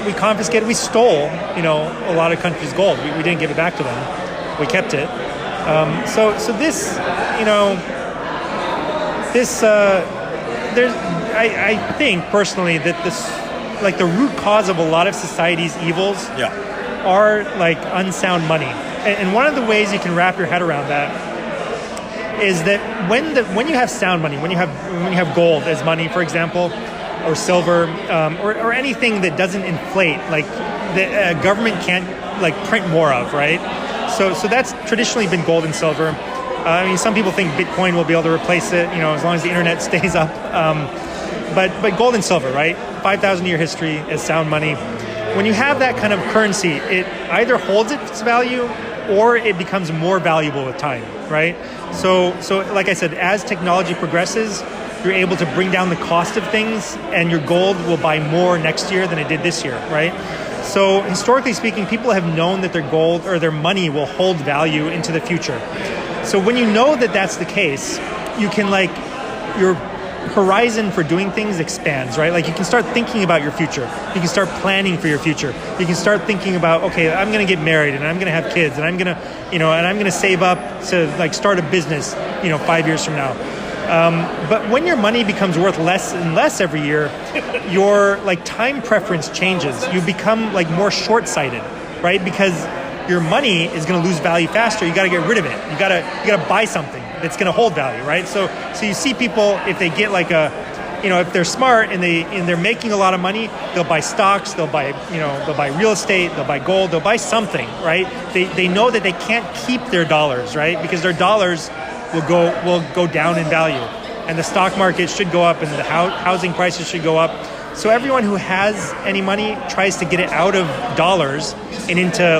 we confiscated, we stole, a lot of countries' gold. We didn't give it back to them. We kept it. So this, I think personally that this, like the root cause of a lot of society's evils are like unsound money. And one of the ways you can wrap your head around that is that when you have sound money, when you have gold as money, for example, or silver, or anything that doesn't inflate, like the government can't like print more of, right? So that's traditionally been gold and silver. Some people think Bitcoin will be able to replace it, as long as the internet stays up. But gold and silver, right? 5,000-year history as sound money. When you have that kind of currency, it either holds its value or it becomes more valuable with time, right? So like I said, as technology progresses, you're able to bring down the cost of things, and your gold will buy more next year than it did this year, right? So historically speaking, people have known that their gold or their money will hold value into the future. So when you know that that's the case, you can your horizon for doing things expands, right? Like you can start thinking about your future. You can start planning for your future. You can start thinking about, okay, I'm going to get married and I'm going to have kids and I'm going to, and I'm going to save up to start a business, 5 years from now. But when your money becomes worth less and less every year, your time preference changes. You become more short-sighted, right? Because your money is going to lose value faster. You got to get rid of it. You got to buy something that's going to hold value, right? So you see people, if they get if they're smart and they're making a lot of money, they'll buy stocks, they'll buy real estate, they'll buy gold, they'll buy something, right? They know that they can't keep their dollars, right? Because their dollars will go down in value, and the stock market should go up, and the housing prices should go up. So everyone who has any money tries to get it out of dollars and into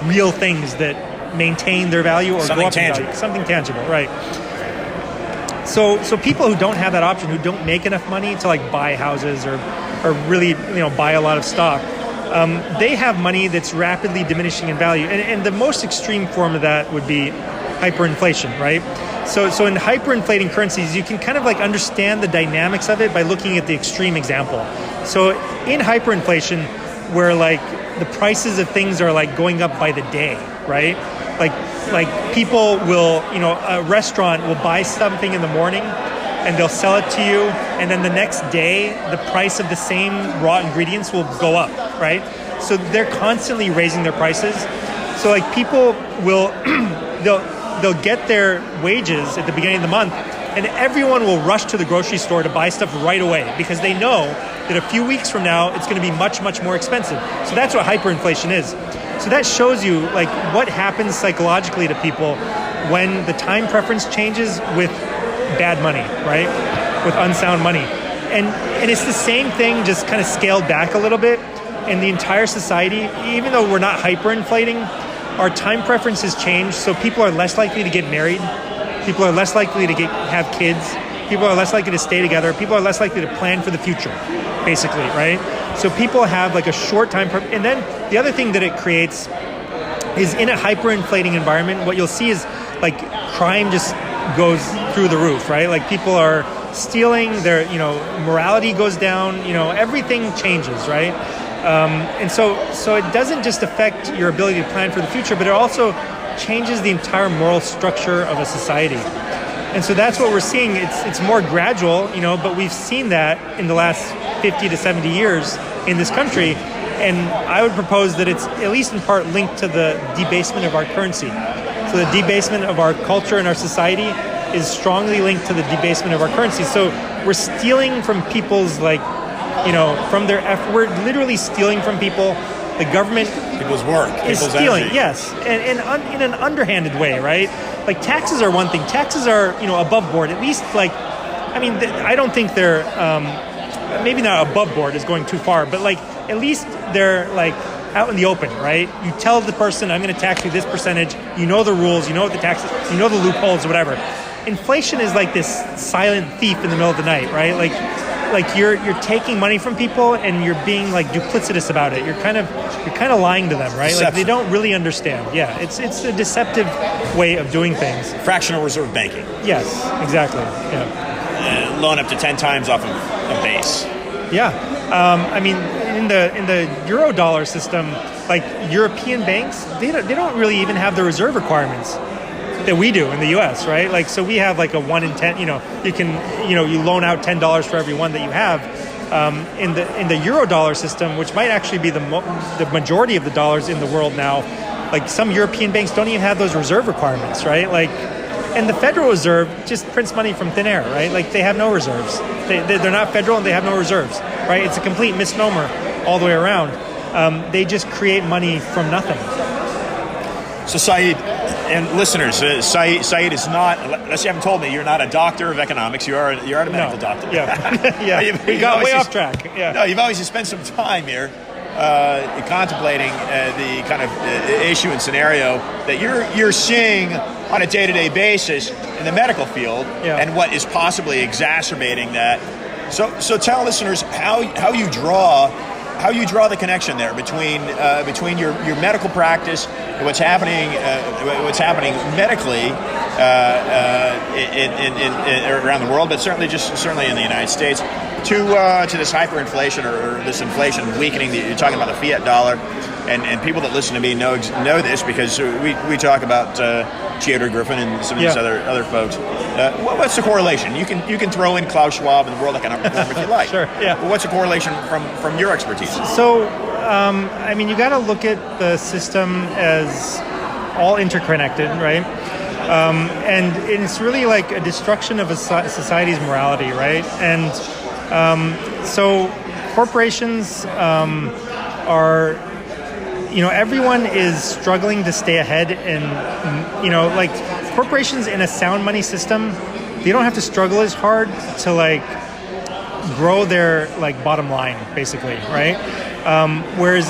real things that maintain their value or something go up tangible. in value. Something tangible, right? So people who don't have that option, who don't make enough money to buy houses or really buy a lot of stock, they have money that's rapidly diminishing in value, and the most extreme form of that would be hyperinflation, right? So in hyperinflating currencies, you can kind of understand the dynamics of it by looking at the extreme example. So in hyperinflation, where the prices of things are going up by the day, right? Like people will, a restaurant will buy something in the morning and they'll sell it to you, and then the next day the price of the same raw ingredients will go up, right? So they're constantly raising their prices. So people will they'll get their wages at the beginning of the month, and everyone will rush to the grocery store to buy stuff right away because they know that a few weeks from now it's going to be much, much more expensive. So that's what hyperinflation is. So that shows you what happens psychologically to people when the time preference changes with bad money, right? With unsound money. And it's the same thing, just kind of scaled back a little bit. In the entire society, even though we're not hyperinflating, our time preferences change, so people are less likely to get married. People are less likely to have kids. People are less likely to stay together. People are less likely to plan for the future, basically, right? So people have a short time. And then the other thing that it creates is, in a hyperinflating environment, what you'll see is crime just goes through the roof, right? People are stealing, their morality goes down, everything changes, right? And so it doesn't just affect your ability to plan for the future, but it also changes the entire moral structure of a society. And so that's what we're seeing. It's more gradual, but we've seen that in the last 50 to 70 years in this country. And I would propose that it's at least in part linked to the debasement of our currency. So the debasement of our culture and our society is strongly linked to the debasement of our currency. So we're stealing from people's from their effort. We're literally stealing from people. The government people's work, is people's stealing, energy. yes, and in an underhanded way, right? Taxes are one thing. Taxes are above board. At least I don't think they're maybe not above board is going too far, but at least they're out in the open, right? You tell the person, I'm going to tax you this percentage. You know the rules. You know what the taxes. You know the loopholes, whatever. Inflation is this silent thief in the middle of the night, right? You're taking money from people and you're being duplicitous about it. You're kind of lying to them, right? Deception. They don't really understand. Yeah, it's a deceptive way of doing things. Fractional reserve banking. Yes, exactly. Yeah. Loan up to 10 times off of a base. Yeah. In the Eurodollar system, European banks, they don't really even have the reserve requirements that we do in the U.S., right? So we have a 1 in 10. You can you loan out $10 for every one that you have. In the Eurodollar system, which might actually be the majority of the dollars in the world now, some European banks don't even have those reserve requirements, right? And the Federal Reserve just prints money from thin air, right? They have no reserves. They're not federal and they have no reserves, right? It's a complete misnomer all the way around. They just create money from nothing. So Syed, and listeners, Syed is not, unless you haven't told me, you're not a doctor of economics. You're a medical doctor. Yeah, yeah. We got way off track. Yeah. No, you've obviously spent some time here contemplating the kind of issue and scenario that you're seeing on a day-to-day basis in the medical field, and what is possibly exacerbating that. So tell listeners how you draw the connection there between your medical practice and what's happening medically in around the world, but certainly in the United States, to this hyperinflation or this inflation weakening. You're talking about the fiat dollar, and people that listen to me know this because we talk about Theodore Griffin and some of these other folks. What's the correlation? You can throw in Klaus Schwab and the World Economic Forum if you like. Sure. Yeah. Well, what's the correlation from your expertise? So, you got to look at the system as all interconnected, right? And it's really like a destruction of a society's morality, right? And so corporations are, everyone is struggling to stay ahead, and, like corporations in a sound money system, they don't have to struggle as hard to like grow their like bottom line, basically, right? Whereas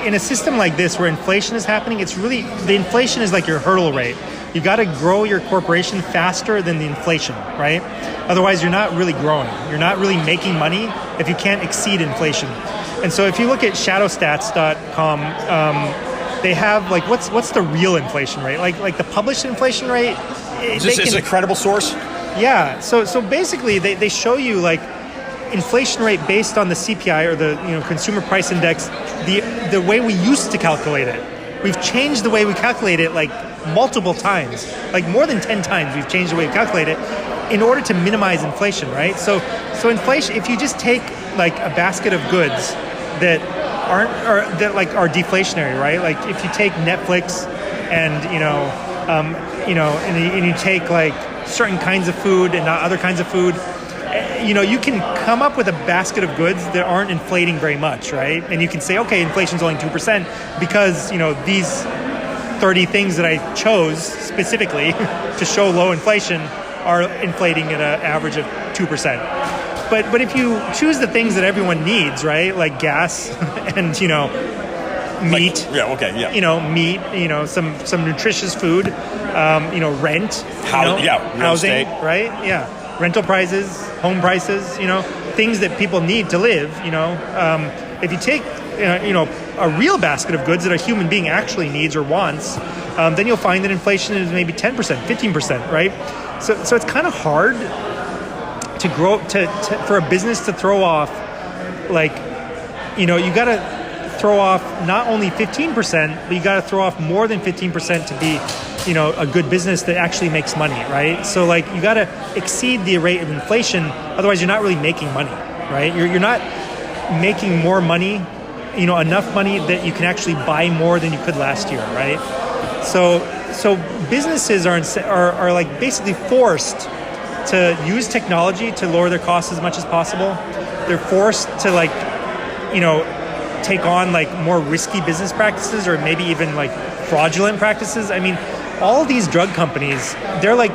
in a system like this where inflation is happening, it's really, the inflation is like your hurdle rate. You got to grow your corporation faster than the inflation, right? Otherwise, you're not really growing. You're not really making money if you can't exceed inflation. And so if you look at shadowstats.com, they have like, what's the real inflation rate? Like the published inflation rate? Is this a credible source? Yeah. So basically, they show you like inflation rate based on the CPI or the consumer price index, the way we used to calculate it. We've changed the way we calculate it like multiple times, like more than 10 times we've changed the way we calculate it in order to minimize inflation, right? So inflation, if you just take like a basket of goods that are deflationary, right? Like if you take Netflix and and you take like certain kinds of food and not other kinds of food, you can come up with a basket of goods that aren't inflating very much, right? And you can say, okay, inflation's only 2% because, these 30 things that I chose specifically to show low inflation are inflating at an average of 2%. But if you choose the things that everyone needs, right? Like gas and, meat. Meat, some nutritious food, rent, housing, estate. right? Yeah. Rental prices, home prices, things that people need to live, if you take, a real basket of goods that a human being actually needs or wants, then you'll find that inflation is maybe 10%, 15%, right? So it's kind of hard to grow, for a business to throw off, like, you got to throw off not only 15%, but you got to throw off more than 15% to be, a good business that actually makes money, right? So like you got to exceed the rate of inflation, otherwise you're not really making money, right? You're not making more money, enough money that you can actually buy more than you could last year, right? So businesses are like basically forced to use technology to lower their costs as much as possible. They're forced to like, take on like more risky business practices or maybe even like fraudulent practices. I mean, all these drug companies, they're like,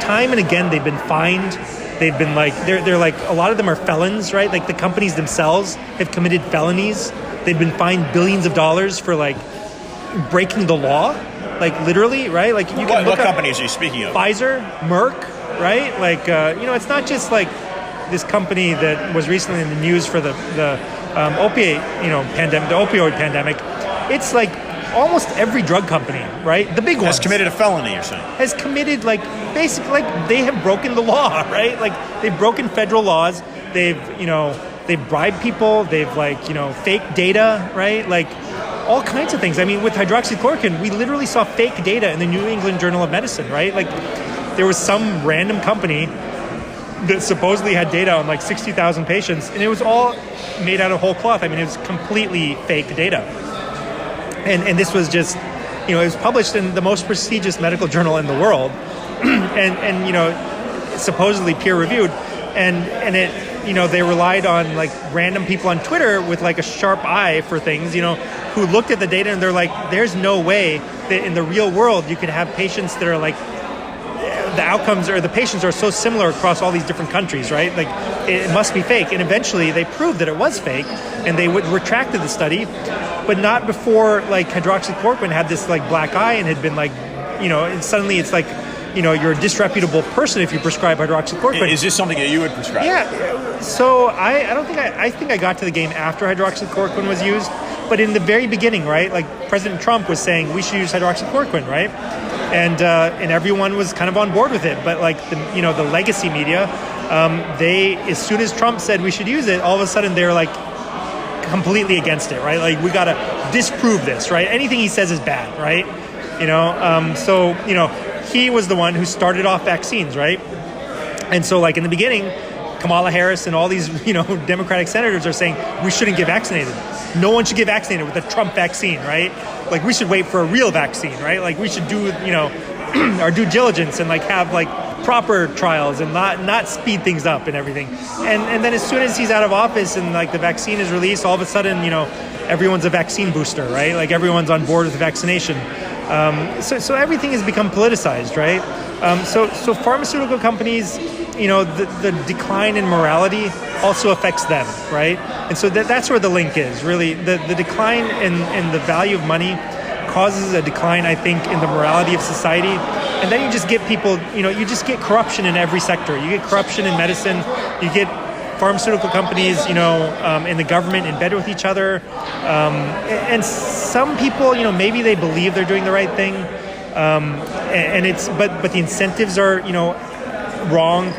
time and again, they've been fined. They've been like, they're like, a lot of them are felons, right? Like the companies themselves have committed felonies. They've been fined billions of dollars for like breaking the law, like literally, right? Like you can what companies are you speaking of? Pfizer, Merck, right? Like, it's not just like this company that was recently in the news for the opioid pandemic. It's like almost every drug company, right? The big ones. Has committed a felony, you're saying? Has committed, like, basically, like, they have broken the law, right? Like, they've broken federal laws. They've bribed people. They've, like, fake data, right? Like, all kinds of things. I mean, with hydroxychloroquine, we literally saw fake data in the New England Journal of Medicine, right? Like, there was some random company that supposedly had data on, like, 60,000 patients, and it was all made out of whole cloth. I mean, it was completely fake data. And this was just, it was published in the most prestigious medical journal in the world, and supposedly peer reviewed, and it, they relied on like random people on Twitter with like a sharp eye for things, who looked at the data and they're like, there's no way that in the real world you could have patients that are like the outcomes or the patients are so similar across all these different countries, right? Like it must be fake. And eventually they proved that it was fake, and they retracted the study, but not before like hydroxychloroquine had this like black eye and had been like, and suddenly it's like, you're a disreputable person if you prescribe hydroxychloroquine. Is this something that you would prescribe? Yeah. So I think I got to the game after hydroxychloroquine was used, but in the very beginning, right? Like President Trump was saying we should use hydroxychloroquine, right? And everyone was kind of on board with it, but like the legacy media, they, as soon as Trump said we should use it, all of a sudden they're like completely against it, right? Like we got to disprove this, right? Anything he says is bad, right? He was the one who started off vaccines, right? And so like in the beginning, Kamala Harris and all these, Democratic senators are saying we shouldn't get vaccinated. No one should get vaccinated with the Trump vaccine, right? Like we should wait for a real vaccine, right? Like we should do, our due diligence and like have like proper trials and not speed things up and everything. And then as soon as he's out of office and like the vaccine is released, all of a sudden, everyone's a vaccine booster, right? Like everyone's on board with the vaccination. So everything has become politicized, right? So pharmaceutical companies, the decline in morality also affects them, right? And so that's where the link is, really. The decline in the value of money causes a decline, I think, in the morality of society. And then you just get people, you just get corruption in every sector. You get corruption in medicine, you get pharmaceutical companies, and the government in bed with each other. And some people, maybe they believe they're doing the right thing. But the incentives are, wrong.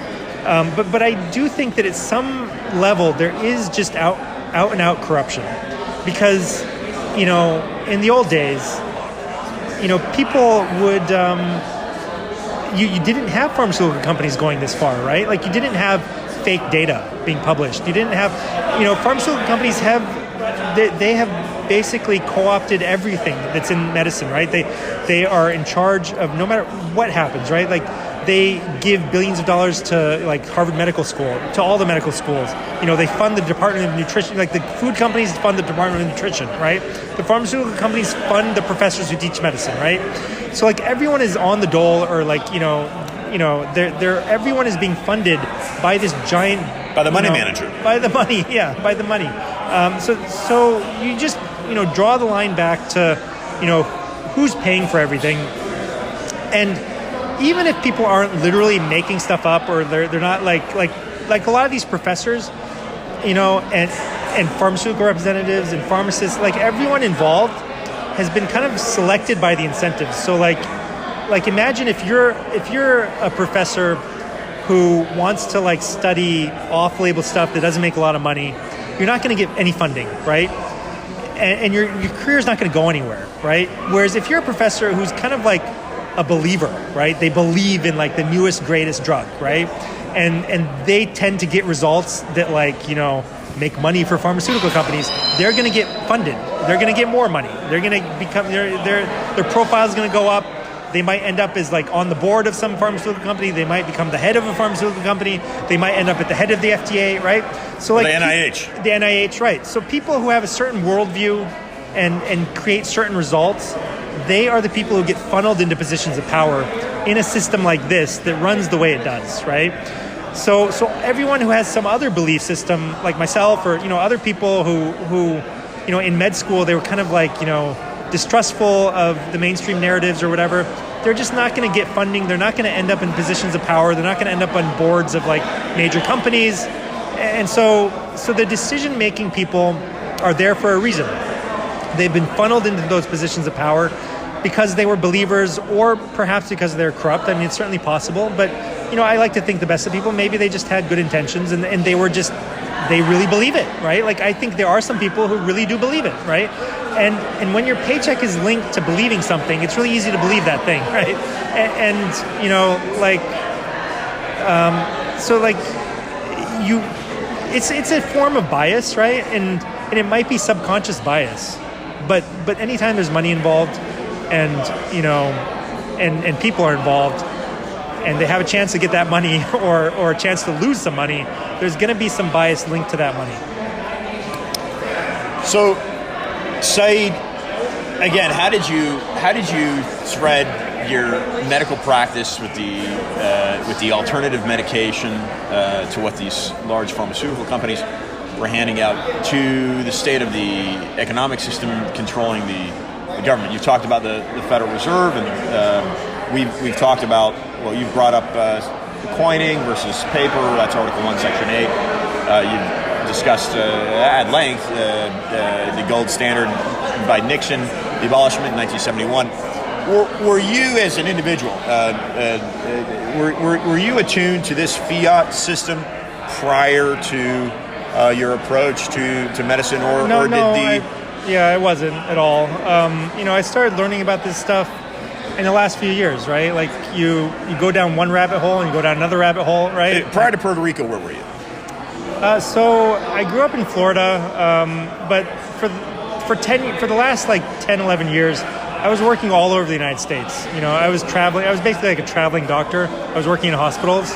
But I do think that at some level there is just out and out corruption, because, in the old days, people would, you didn't have pharmaceutical companies going this far, right? Like you didn't have fake data being published. You didn't have, pharmaceutical companies they have basically co-opted everything that's in medicine, right? They are in charge of no matter what happens, right? Like they give billions of dollars to like Harvard Medical School, to all the medical schools. They fund the Department of Nutrition, like the food companies fund the Department of Nutrition, right? The pharmaceutical companies fund the professors who teach medicine, right? So like everyone is on the dole, or like, everyone is being funded by this giant, by the money manager, by the money, by the money. So you just draw the line back to who's paying for everything, and even if people aren't literally making stuff up, or they're not like a lot of these professors, and pharmaceutical representatives and pharmacists, like everyone involved has been kind of selected by the incentives. So like imagine if you're a professor who wants to like study off-label stuff that doesn't make a lot of money, you're not going to get any funding, right? And your career is not going to go anywhere, right? Whereas if you're a professor who's kind of like a believer, right? They believe in like the newest, greatest drug, right? And they tend to get results that like, make money for pharmaceutical companies. They're going to get funded. They're going to get more money. They're going to become, their profile is going to go up. They might end up as like on the board of some pharmaceutical company. They might become the head of a pharmaceutical company. They might end up at the head of the FDA, right? So like the NIH. The NIH, right. So people who have a certain worldview and create certain results, they are the people who get funneled into positions of power in a system like this that runs the way it does, right? So everyone who has some other belief system, like myself or other people who in med school they were kind of like distrustful of the mainstream narratives or whatever, they're just not going to get funding. They're not going to end up in positions of power. They're not going to end up on boards of like major companies. And so the decision-making people are there for a reason. They've been funneled into those positions of power because they were believers, or perhaps because they're corrupt. I mean, it's certainly possible. But, I like to think the best of people. Maybe they just had good intentions and they really believe it, right? Like, I think there are some people who really do believe it, right? And when your paycheck is linked to believing something, it's really easy to believe that thing, right? It's a form of bias, right? And it might be subconscious bias, but anytime there's money involved, and people are involved, and they have a chance to get that money or a chance to lose some money, there's going to be some bias linked to that money. So, Syed, again, how did you thread your medical practice with the alternative medication to what these large pharmaceutical companies were handing out, to the state of the economic system controlling the government. You've talked about the Federal Reserve, and we've talked about, well, you've brought up coining versus paper. That's Article 1, Section 8. You've discussed at length the gold standard by Nixon, the abolishment in 1971. Were you, as an individual, were you attuned to this fiat system prior to your approach to medicine, or I wasn't at all. I started learning about this stuff in the last few years, right? Like you go down one rabbit hole and you go down another rabbit hole, right? Prior to Puerto Rico, where were you? So I grew up in Florida, but for the last 10, 11 years, I was working all over the United States. I was traveling. I was basically like a traveling doctor. I was working in hospitals.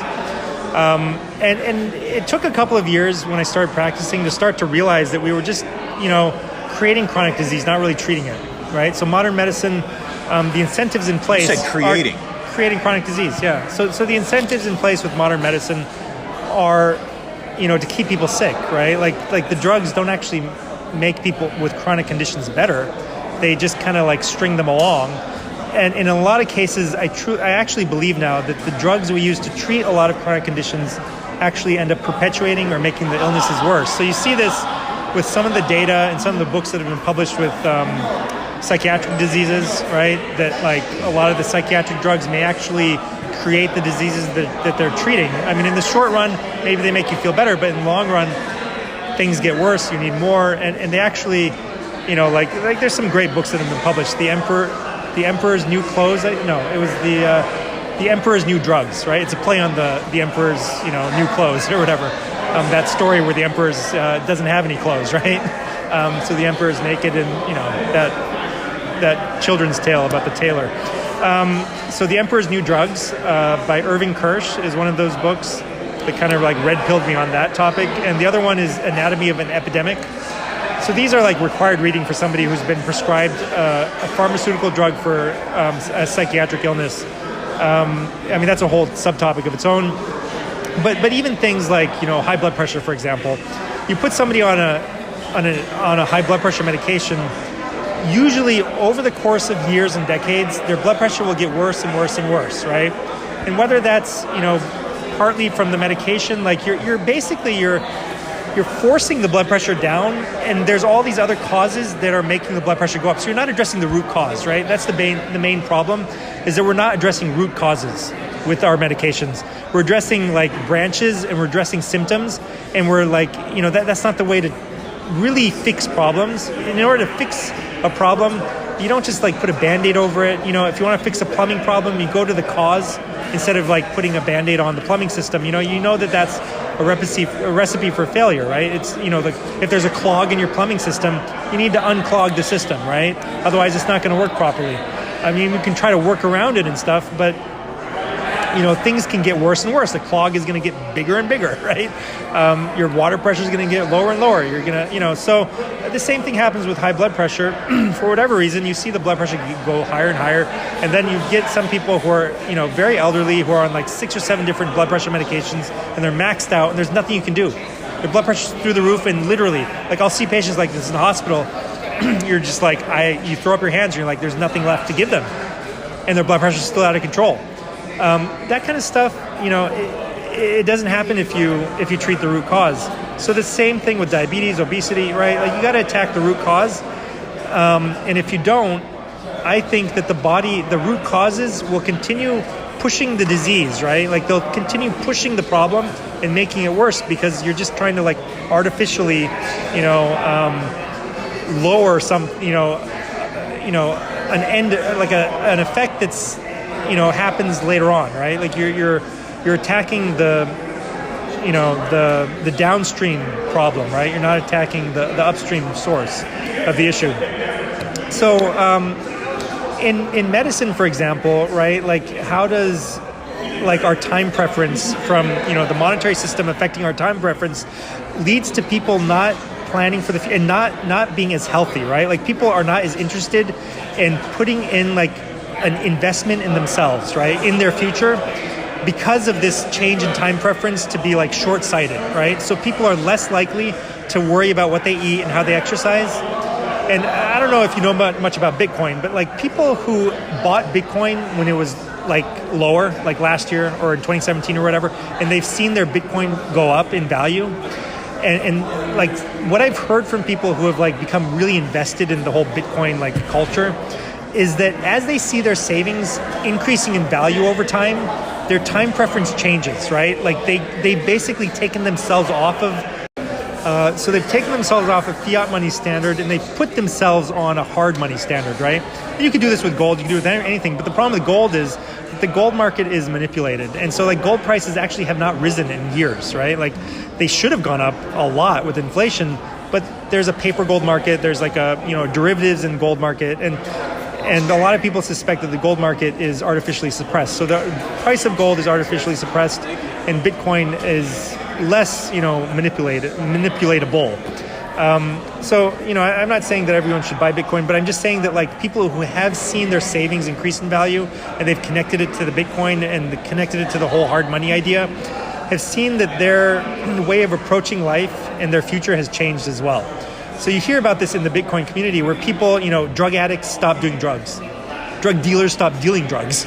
And it took a couple of years when I started practicing to start to realize that we were just, creating chronic disease, not really treating it, right? So modern medicine, the incentives in place... You said creating. Creating chronic disease, yeah. So the incentives in place with modern medicine are, to keep people sick, right? Like the drugs don't actually make people with chronic conditions better. They just kind of string them along. And in a lot of cases, I actually believe now that the drugs we use to treat a lot of chronic conditions actually end up perpetuating or making the illnesses worse. So you see this with some of the data and some of the books that have been published with psychiatric diseases, right? That a lot of the psychiatric drugs may actually create the diseases that they're treating. I mean, in the short run, maybe they make you feel better, but in the long run, things get worse. You need more, and they actually, there's some great books that have been published. The Emperor's New Clothes. It was the Emperor's New Drugs, right? It's a play on the Emperor's, new clothes or whatever. That story where the Emperor's doesn't have any clothes, right? So the Emperor's naked, and that children's tale about the tailor. So the Emperor's New Drugs by Irving Kirsch is one of those books that kind of red-pilled me on that topic. And the other one is Anatomy of an Epidemic. So these are required reading for somebody who's been prescribed a pharmaceutical drug for a psychiatric illness. That's a whole subtopic of its own. But even things like high blood pressure, for example, you put somebody on a high blood pressure medication. Usually, over the course of years and decades, their blood pressure will get worse and worse and worse, right? And whether that's partly from the medication, you're forcing the blood pressure down, and there's all these other causes that are making the blood pressure go up. So you're not addressing the root cause, right? That's the main problem, is that we're not addressing root causes with our medications. We're addressing branches, and we're addressing symptoms, and we're that's not the way to really fix problems. In order to fix a problem, you don't just put a Band-Aid over it. If you want to fix a plumbing problem, you go to the cause instead of putting a Band-Aid on the plumbing system. That's a recipe for failure, right? It's if there's a clog in your plumbing system, you need to unclog the system, right? Otherwise, it's not going to work properly. You can try to work around it and stuff, but things can get worse and worse. The clog is going to get bigger and bigger, right? Your water pressure is going to get lower and lower. You're going to, so the same thing happens with high blood pressure. For whatever reason, you see the blood pressure go higher and higher, and then you get some people who are, very elderly, who are on 6 or 7 different blood pressure medications, and they're maxed out, and there's nothing you can do. Their blood pressure's through the roof, and literally, I'll see patients like this in the hospital. You're just you throw up your hands, and you're there's nothing left to give them, and their blood pressure's still out of control. That kind of stuff, it doesn't happen if you treat the root cause. So the same thing with diabetes, obesity, right? You got to attack the root cause. And if you don't, I think that the root causes will continue pushing the disease, right? They'll continue pushing the problem and making it worse, because you're just trying to artificially, lower some, an end, an effect that's, happens later on, right? You're attacking the downstream problem, right? You're not attacking the upstream source of the issue. So in medicine, for example, right? How does our time preference from the monetary system affecting our time preference leads to people not planning for the and not being as healthy, right? People are not as interested in putting in an investment in themselves, right, in their future, because of this change in time preference to be like short-sighted, right? So people are less likely to worry about what they eat and how they exercise. And I don't know if you know much about Bitcoin, but like people who bought Bitcoin when it was like lower, like last year or in 2017 or whatever, and they've seen their Bitcoin go up in value. And like what I've heard from people who have like become really invested in the whole Bitcoin like culture is that as they see their savings increasing in value over time, their time preference changes, right? Like they've basically taken themselves off of so they've taken themselves off a fiat money standard and they've put themselves on a hard money standard, right? And you can do this with gold, you can do it with anything, but the problem with gold is that the gold market is manipulated. And so like gold prices actually have not risen in years, right? Like they should have gone up a lot with inflation, but there's a paper gold market, there's like a, derivatives in gold market, and a lot of people suspect that the gold market is artificially suppressed. So the price of gold is artificially suppressed and Bitcoin is less, manipulatable. So, I'm not saying that everyone should buy Bitcoin, but I'm just saying that like people who have seen their savings increase in value and they've connected it to the Bitcoin and connected it to the whole hard money idea have seen that their way of approaching life and their future has changed as well. So you hear about this in the Bitcoin community where people, drug addicts stop doing drugs. Drug dealers stop dealing drugs,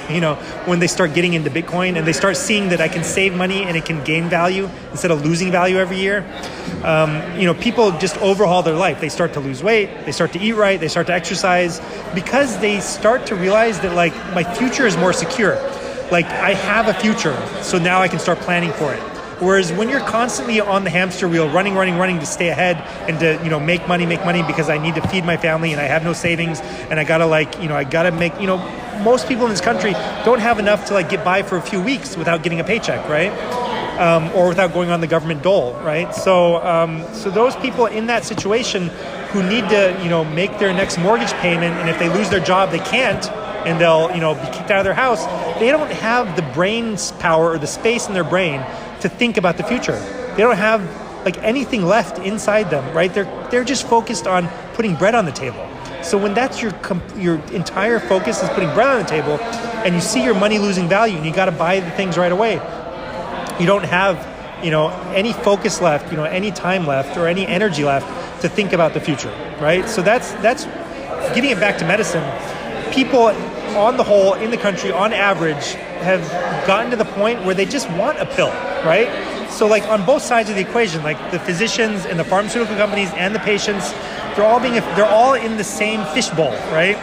when they start getting into Bitcoin and they start seeing that I can save money and it can gain value instead of losing value every year. People just overhaul their life. They start to lose weight, they start to eat right, they start to exercise because they start to realize that like my future is more secure. Like I have a future, so now I can start planning for it. Whereas when you're constantly on the hamster wheel, running to stay ahead and to, make money because I need to feed my family and I have no savings and I gotta make, most people in this country don't have enough to like get by for a few weeks without getting a paycheck, right? Or without going on the government dole, right? So those people in that situation who need to, make their next mortgage payment, and if they lose their job, they can't, and they'll, be kicked out of their house. They don't have the brain's power or the space in their brain to think about the future. They don't have like anything left inside them, right? They're just focused on putting bread on the table. So when that's your entire focus is putting bread on the table, and you see your money losing value, and you got to buy the things right away, you don't have any focus left, any time left, or any energy left to think about the future, right? So that's getting it back to medicine. People on the whole in the country, on average, have gotten to the point where they just want a pill, right? So like on both sides of the equation, like the physicians and the pharmaceutical companies and the patients, they're all in the same fishbowl, right?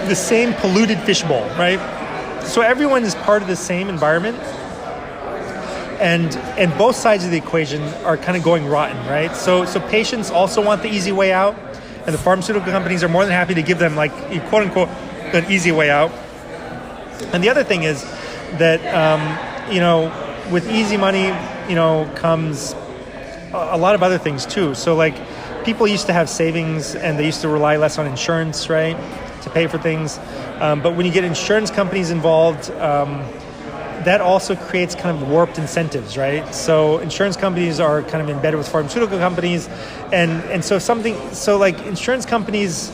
The same polluted fishbowl, right? So everyone is part of the same environment, and both sides of the equation are kind of going rotten, right? So patients also want the easy way out, and the pharmaceutical companies are more than happy to give them like quote unquote an easy way out. And the other thing is that with easy money, comes a lot of other things too. So like people used to have savings and they used to rely less on insurance, right, to pay for things. But when you get insurance companies involved, that also creates kind of warped incentives, right? So insurance companies are kind of embedded with pharmaceutical companies, and so insurance companies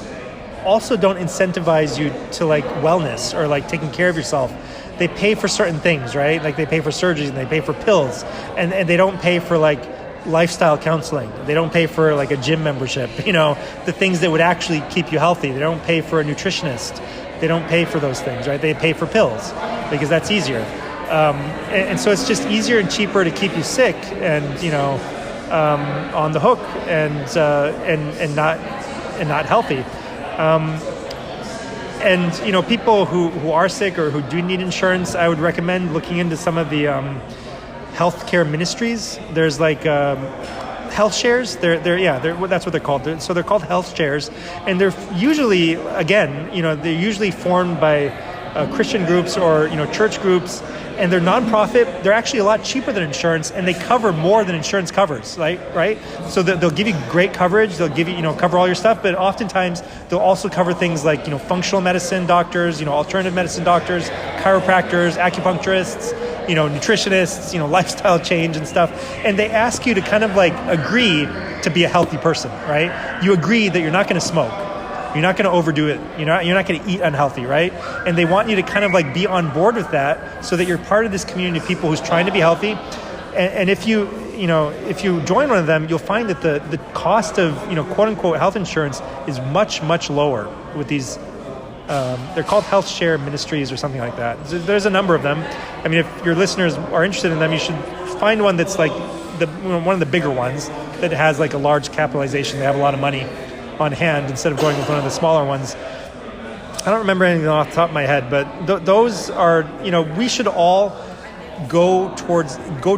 also don't incentivize you to like wellness or like taking care of yourself. They pay for certain things, right? Like they pay for surgeries and they pay for pills, and they don't pay for like lifestyle counseling. They don't pay for like a gym membership, the things that would actually keep you healthy. They don't pay for a nutritionist. They don't pay for those things, right? They pay for pills because that's easier. And so it's just easier and cheaper to keep you sick and, on the hook and not healthy. And people who are sick or who do need insurance, I would recommend looking into some of the healthcare ministries. There's like health shares. They're that's what they're called. So they're called health shares, and they're usually they're usually formed by Christian groups or church groups. And they're nonprofit. They're actually a lot cheaper than insurance, and they cover more than insurance covers, right? So they'll give you great coverage. They'll give you, cover all your stuff, but oftentimes they'll also cover things like, functional medicine doctors, alternative medicine doctors, chiropractors, acupuncturists, nutritionists, lifestyle change and stuff. And they ask you to kind of like agree to be a healthy person, right? You agree that you're not going to smoke. You're not going to overdo it. You're not going to eat unhealthy, right? And they want you to kind of like be on board with that so that you're part of this community of people who's trying to be healthy. And if you join one of them, you'll find that the cost of, quote unquote health insurance is much, much lower with these. They're called health share ministries or something like that. There's a number of them. I mean, if your listeners are interested in them, you should find one that's like one of the bigger ones that has like a large capitalization. They have a lot of money on hand instead of going with one of the smaller ones. I don't remember anything off the top of my head, but those are, we should all go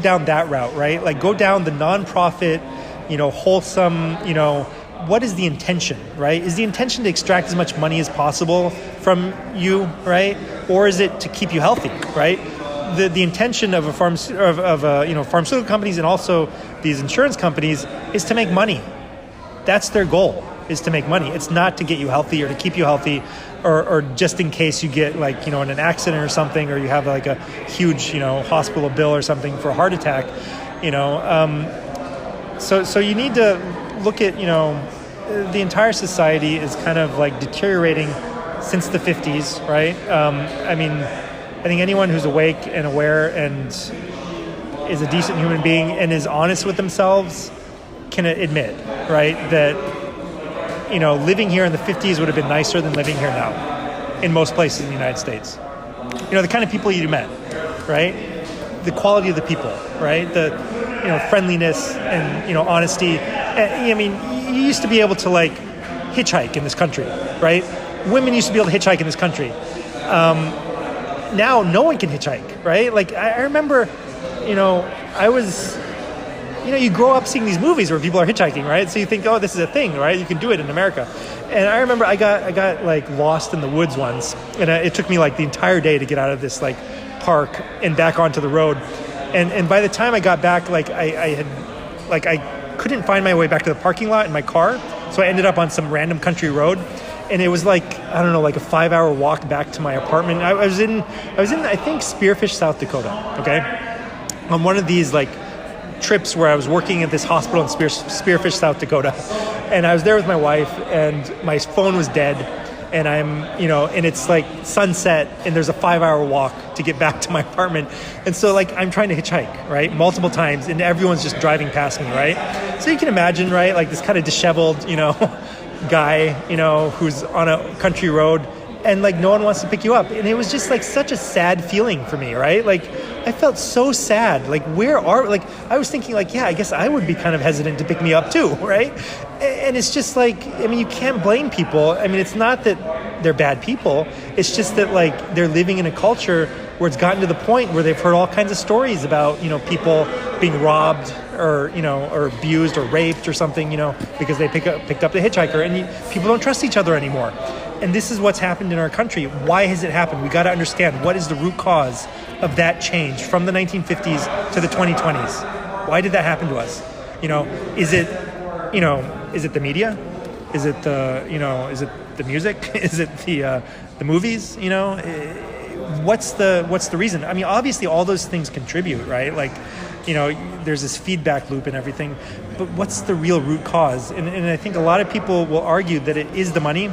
down that route, right? Like go down the nonprofit, wholesome, what is the intention, right? Is the intention to extract as much money as possible from you, right? Or is it to keep you healthy, right? The intention of pharmaceutical companies and also these insurance companies is to make money. That's their goal, is to make money. It's not to get you healthy or to keep you healthy or just in case you get like, in an accident or something, or you have like a huge, hospital bill or something for a heart attack, So you need to look at, the entire society is kind of like deteriorating since the 50s, right? I think anyone who's awake and aware and is a decent human being and is honest with themselves can admit, right, that, living here in the 50s would have been nicer than living here now in most places in the United States. The kind of people you met, right? The quality of the people, right? The, friendliness and, honesty. You used to be able to like hitchhike in this country, right? Women used to be able to hitchhike in this country. Now no one can hitchhike, right? Like I remember, I was, you grow up seeing these movies where people are hitchhiking, right? So you think, oh, this is a thing, right? You can do it in America. And I remember I got like lost in the woods once, and it took me like the entire day to get out of this like park and back onto the road. And by the time I got back, like I couldn't find my way back to the parking lot in my car, so I ended up on some random country road. And it was like, I don't know, like a 5-hour walk back to my apartment. I was in, I think, Spearfish, South Dakota, okay? On one of these like trips where I was working at this hospital in Spearfish, South Dakota. And I was there with my wife, and my phone was dead. And I'm, and it's like sunset, and there's a 5-hour walk to get back to my apartment. And so like, I'm trying to hitchhike, right? Multiple times, and everyone's just driving past me, right? So you can imagine, right? Like this kind of disheveled, guy, who's on a country road, and like no one wants to pick you up. And it was just like such a sad feeling for me, right? Like I felt so sad. Like I was thinking like, yeah, I guess I would be kind of hesitant to pick me up too, right? And it's just like, you can't blame people. It's not that they're bad people. It's just that like they're living in a culture where it's gotten to the point where they've heard all kinds of stories about, people being robbed or abused or raped or something, because they picked up the hitchhiker, and people don't trust each other anymore. And this is what's happened in our country. Why has it happened? We got to understand what is the root cause of that change from the 1950s to the 2020s. Why did that happen to us? Is it the media? Is it the music? Is it the movies? What's the reason? Obviously all those things contribute, right? Like, there's this feedback loop and everything, but what's the real root cause? And I think a lot of people will argue that it is the money,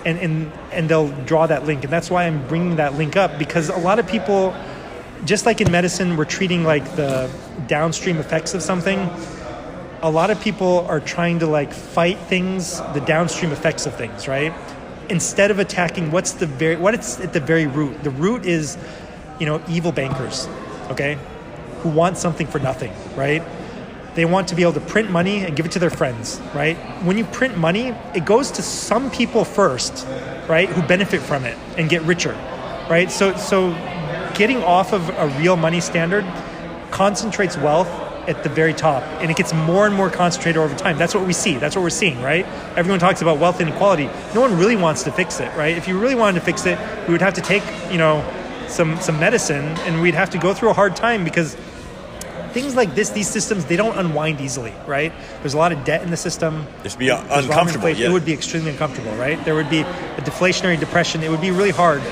and they'll draw that link. And that's why I'm bringing that link up, because a lot of people, just like in medicine, we're treating like the downstream effects of something. A lot of people are trying to like fight the downstream effects of things, right? Instead of attacking what's at the very root. The root is, evil bankers, okay, who want something for nothing, right? They want to be able to print money and give it to their friends, right? When you print money, it goes to some people first, right, who benefit from it and get richer, right? So getting off of a real money standard concentrates wealth at the very top, and it gets more and more concentrated over time. That's what we see. That's what we're seeing, right? Everyone talks about wealth inequality. No one really wants to fix it, right? If you really wanted to fix it, we would have to take, some medicine, and we'd have to go through a hard time, because things like this, these systems, they don't unwind easily, right? There's a lot of debt in the system. It's be uncomfortable. Yeah. It would be extremely uncomfortable, right? There would be a deflationary depression. It would be really hard.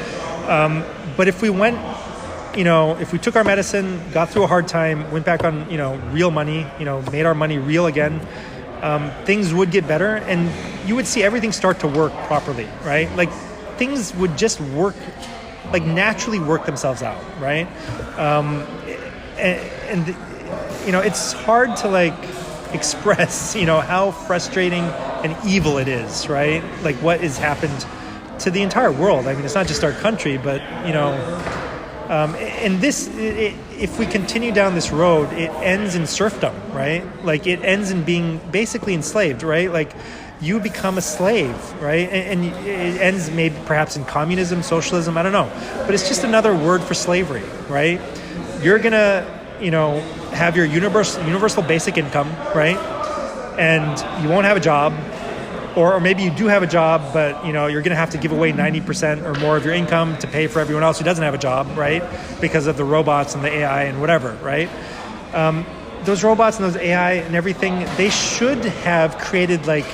But if we went, if we took our medicine, got through a hard time, went back on, real money, made our money real again, things would get better, and you would see everything start to work properly, right? Like things would just work, like naturally work themselves out, right? And you know, it's hard to like express, you know, how frustrating and evil it is, right? Like what has happened to the entire world. I mean, it's not just our country, but you know, and if we continue down this road, it ends in serfdom, right? Like it ends in being basically enslaved, right? Like you become a slave, right? And it ends maybe perhaps in communism, socialism, I don't know. But it's just another word for slavery, right? You're gonna, you know, have your universal basic income, right? And you won't have a job, or maybe you do have a job, but you know you're going to have to give away 90% or more of your income to pay for everyone else who doesn't have a job, right? Because of the robots and the AI and whatever, right? Those robots and those AI and everything, they should have created like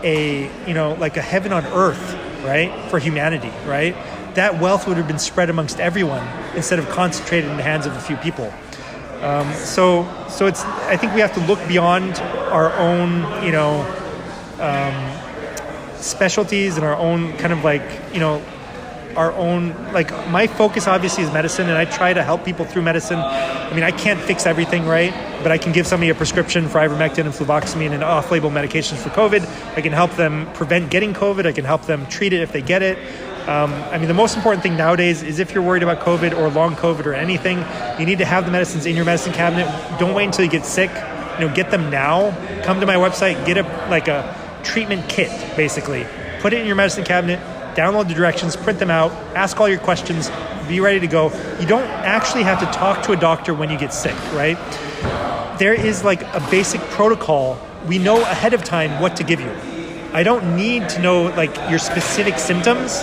a, you know, like a heaven on earth, right, for humanity, right? That wealth would have been spread amongst everyone instead of concentrated in the hands of a few people. So it's, I think we have to look beyond our own, you know, specialties and our own kind of like, you know, our own, like my focus obviously is medicine, and I try to help people through medicine. I mean, I can't fix everything, right? But I can give somebody a prescription for ivermectin and fluvoxamine and off-label medications for COVID. I can help them prevent getting COVID. I can help them treat it if they get it. I mean, the most important thing nowadays is if you're worried about COVID or long COVID or anything, you need to have the medicines in your medicine cabinet. Don't wait until you get sick. You know, get them now. Come to my website, get a treatment kit, basically. Put it in your medicine cabinet, download the directions, print them out, ask all your questions, be ready to go. You don't actually have to talk to a doctor when you get sick, right? There is like a basic protocol. We know ahead of time what to give you. I don't need to know like your specific symptoms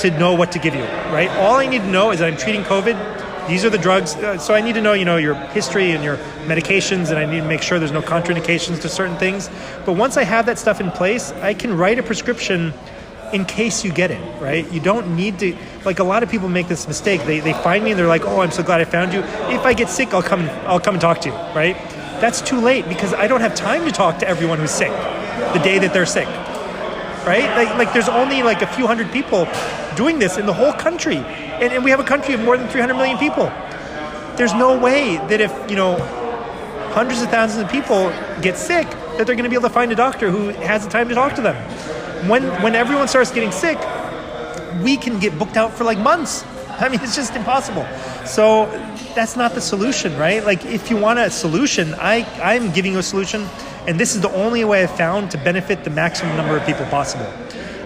to know what to give you, right? All I need to know is that I'm treating COVID. These are the drugs. So I need to know, you know, your history and your medications, and I need to make sure there's no contraindications to certain things. But once I have that stuff in place, I can write a prescription in case you get it, right? You don't need to, like a lot of people make this mistake. They find me and they're like, oh, I'm so glad I found you. If I get sick, I'll come and talk to you, right? That's too late because I don't have time to talk to everyone who's sick the day that they're sick, right? Like there's only like a few hundred people doing this in the whole country. And we have a country of more than 300 million people. There's no way that if, you know, hundreds of thousands of people get sick, that they're going to be able to find a doctor who has the time to talk to them. When everyone starts getting sick, we can get booked out for like months. I mean, it's just impossible. So that's not the solution, right? Like if you want a solution, I'm giving you a solution, and this is the only way I've found to benefit the maximum number of people possible.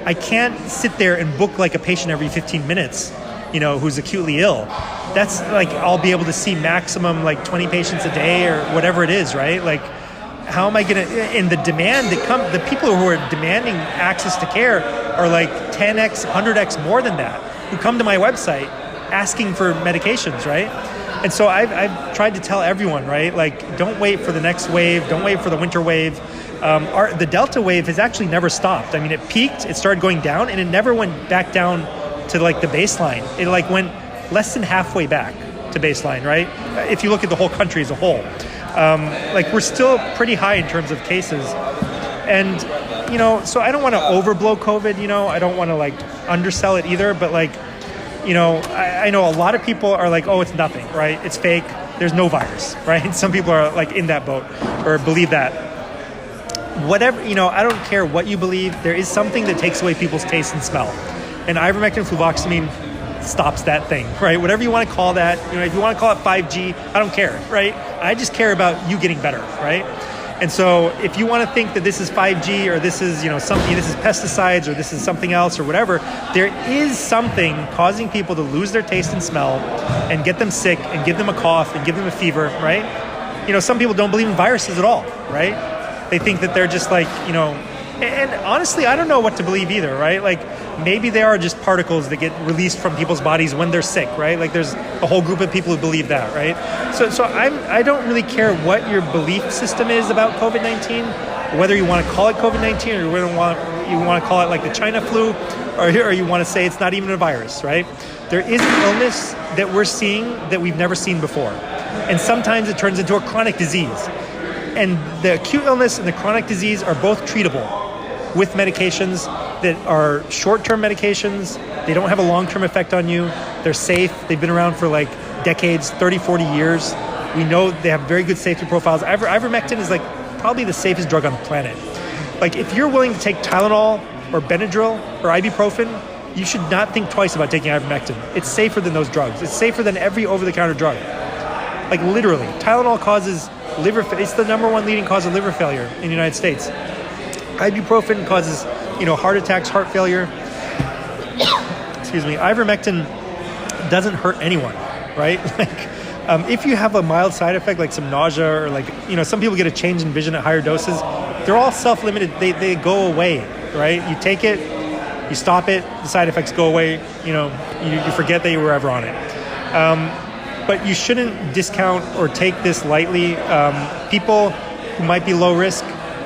I can't sit there and book like a patient every 15 minutes, you know, who's acutely ill. That's like, I'll be able to see maximum like 20 patients a day or whatever it is, right? Like, how am I going to, in the demand that the people who are demanding access to care are like 10x, 100x more than that, who come to my website asking for medications, right? And so I've tried to tell everyone, right? Like, don't wait for the next wave. Don't wait for the winter wave. The Delta wave has actually never stopped. I mean, it peaked, it started going down, and it never went back down to like the baseline. It like went less than halfway back to baseline, right? If you look at the whole country as a whole. Like we're still pretty high in terms of cases. And, you know, so I don't want to overblow COVID, you know, I don't want to like undersell it either, but like, you know, I know a lot of people are like, oh, it's nothing, right? It's fake. There's no virus, right? Some people are like in that boat or believe that. Whatever, you know, I don't care what you believe. There is something that takes away people's taste and smell. And ivermectin, fluvoxamine stops that thing, right? Whatever you want to call that, you know, if you want to call it 5G, I don't care, right? I just care about you getting better, right? And so if you want to think that this is 5G or this is, you know, something, this is pesticides or this is something else or whatever, there is something causing people to lose their taste and smell and get them sick and give them a cough and give them a fever, right? You know, some people don't believe in viruses at all, right? They think that they're just like, you know, and honestly, I don't know what to believe either, right? Like maybe they are just particles that get released from people's bodies when they're sick, right? Like there's a whole group of people who believe that, right? So I don't really care what your belief system is about COVID-19, whether you want to call it COVID-19 or whether you want to call it like the China flu, or you want to say it's not even a virus, right? There is an illness that we're seeing that we've never seen before. And sometimes it turns into a chronic disease. And the acute illness and the chronic disease are both treatable with medications that are short-term medications. They don't have a long-term effect on you. They're safe. They've been around for like decades, 30, 40 years. We know they have very good safety profiles. Ivermectin is like probably the safest drug on the planet. Like if you're willing to take Tylenol or Benadryl or ibuprofen, you should not think twice about taking ivermectin. It's safer than those drugs. It's safer than every over-the-counter drug. Like literally, Tylenol causes it's the number one leading cause of liver failure in the United States. Ibuprofen causes, heart attacks, heart failure. Excuse me. Ivermectin doesn't hurt anyone, right? Like, if you have a mild side effect like some nausea or like, some people get a change in vision at higher doses, they're all self-limited. They go away, right? You take it, you stop it, the side effects go away. You forget that you were ever on it. But you shouldn't discount or take this lightly. People who might be low risk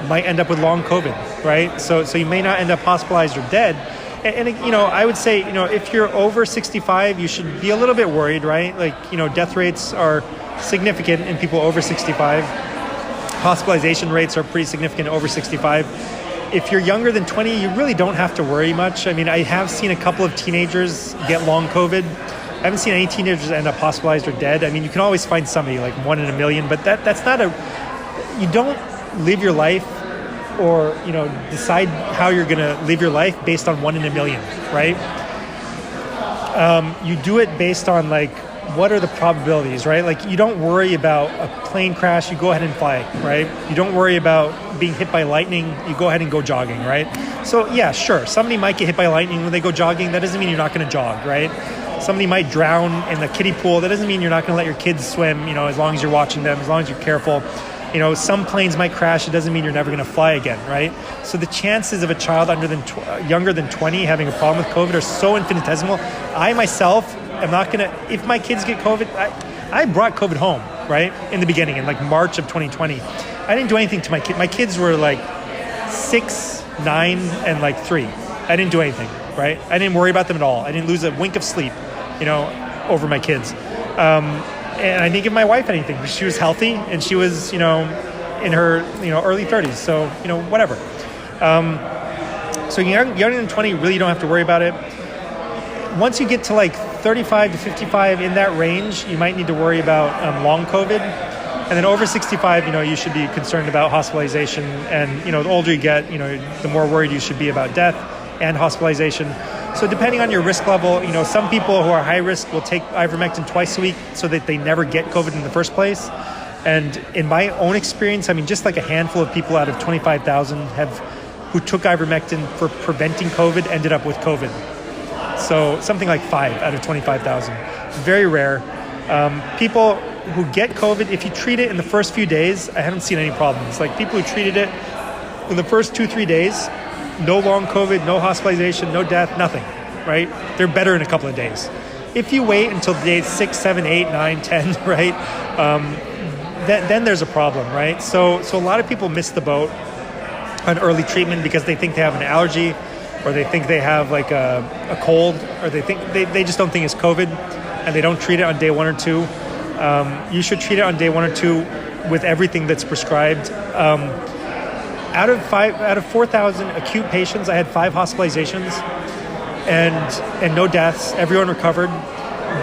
might end up with long COVID, right? So you may not end up hospitalized or dead. And I would say, if you're over 65, you should be a little bit worried, right? Like, death rates are significant in people over 65. Hospitalization rates are pretty significant over 65. If you're younger than 20, you really don't have to worry much. I mean, I have seen a couple of teenagers get long COVID. I haven't seen any teenagers end up hospitalized or dead. I mean, you can always find somebody, like 1 in a million, but that's not you don't live your life or, decide how you're going to live your life based on 1 in a million, right? You do it based on, like, what are the probabilities, right? Like, you don't worry about a plane crash, you go ahead and fly, right? You don't worry about being hit by lightning, you go ahead and go jogging, right? So, yeah, sure, somebody might get hit by lightning when they go jogging. That doesn't mean you're not going to jog, right? Somebody might drown in the kiddie pool. That doesn't mean you're not going to let your kids swim, as long as you're watching them, as long as you're careful. Some planes might crash. It doesn't mean you're never going to fly again, right? So the chances of a child younger than 20 having a problem with COVID are so infinitesimal. I myself am not going to, if my kids get COVID, I brought COVID home, right? In the beginning, in like March of 2020. I didn't do anything to my kids. My kids were like 6, 9, and like 3. I didn't do anything, right? I didn't worry about them at all. I didn't lose a wink of sleep, over my kids. And I didn't give my wife anything. She was healthy and she was, in her, early 30s. So, whatever. So younger than 20, you really don't have to worry about it. Once you get to like 35 to 55, in that range, you might need to worry about long COVID. And then over 65, you should be concerned about hospitalization. And, the older you get, the more worried you should be about death and hospitalization. So depending on your risk level, some people who are high risk will take ivermectin twice a week so that they never get COVID in the first place. And in my own experience, I mean, just like a handful of people out of 25,000 who took ivermectin for preventing COVID ended up with COVID. So something like 5 out of 25,000. Very rare. People who get COVID, if you treat it in the first few days, I haven't seen any problems. Like people who treated it in the first 2-3 days, no long COVID, no hospitalization, no death, nothing, right? They're better in a couple of days. If you wait until day 6, 7, 8, 9, 10, right, then there's a problem, right? So a lot of people miss the boat on early treatment because they think they have an allergy or they think they have like a cold or they just don't think it's COVID and they don't treat it on day 1 or 2. You should treat it on day 1 or 2 with everything that's prescribed. Out of 4,000 acute patients, I had 5 hospitalizations and no deaths. Everyone recovered.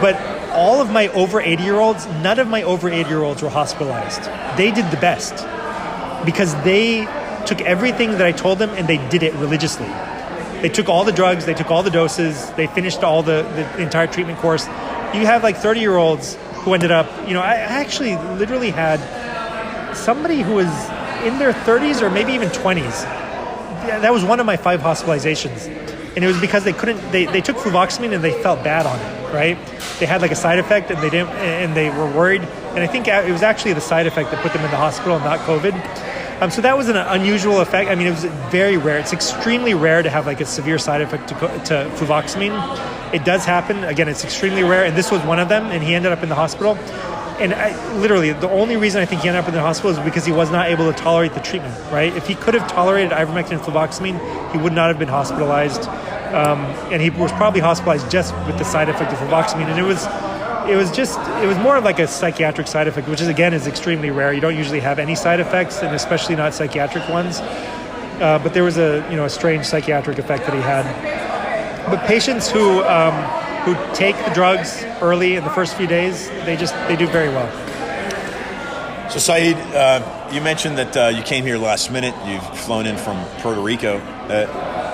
But all of my over 80-year-olds, none of my over 80-year-olds were hospitalized. They did the best because they took everything that I told them and they did it religiously. They took all the drugs, they took all the doses, they finished all the entire treatment course. You have like 30-year-olds who ended up, I actually literally had somebody who was in their 30s or maybe even 20s. That was one of my 5 hospitalizations. And it was because they took fluvoxamine and they felt bad on it, right? They had like a side effect and they were worried. And I think it was actually the side effect that put them in the hospital, not COVID. So that was an unusual effect. I mean, it was very rare. It's extremely rare to have like a severe side effect to fluvoxamine. It does happen. Again, it's extremely rare. And this was one of them. And he ended up in the hospital. And literally, the only reason I think he ended up in the hospital is because he was not able to tolerate the treatment, right? If he could have tolerated ivermectin and fluvoxamine, he would not have been hospitalized. And he was probably hospitalized just with the side effect of fluvoxamine. And it was it was more of like a psychiatric side effect, which is extremely rare. You don't usually have any side effects, and especially not psychiatric ones. But there was a strange psychiatric effect that he had. But patients who take the drugs early in the first few days, they do very well. So Syed, you mentioned that you came here last minute. You've flown in from Puerto Rico.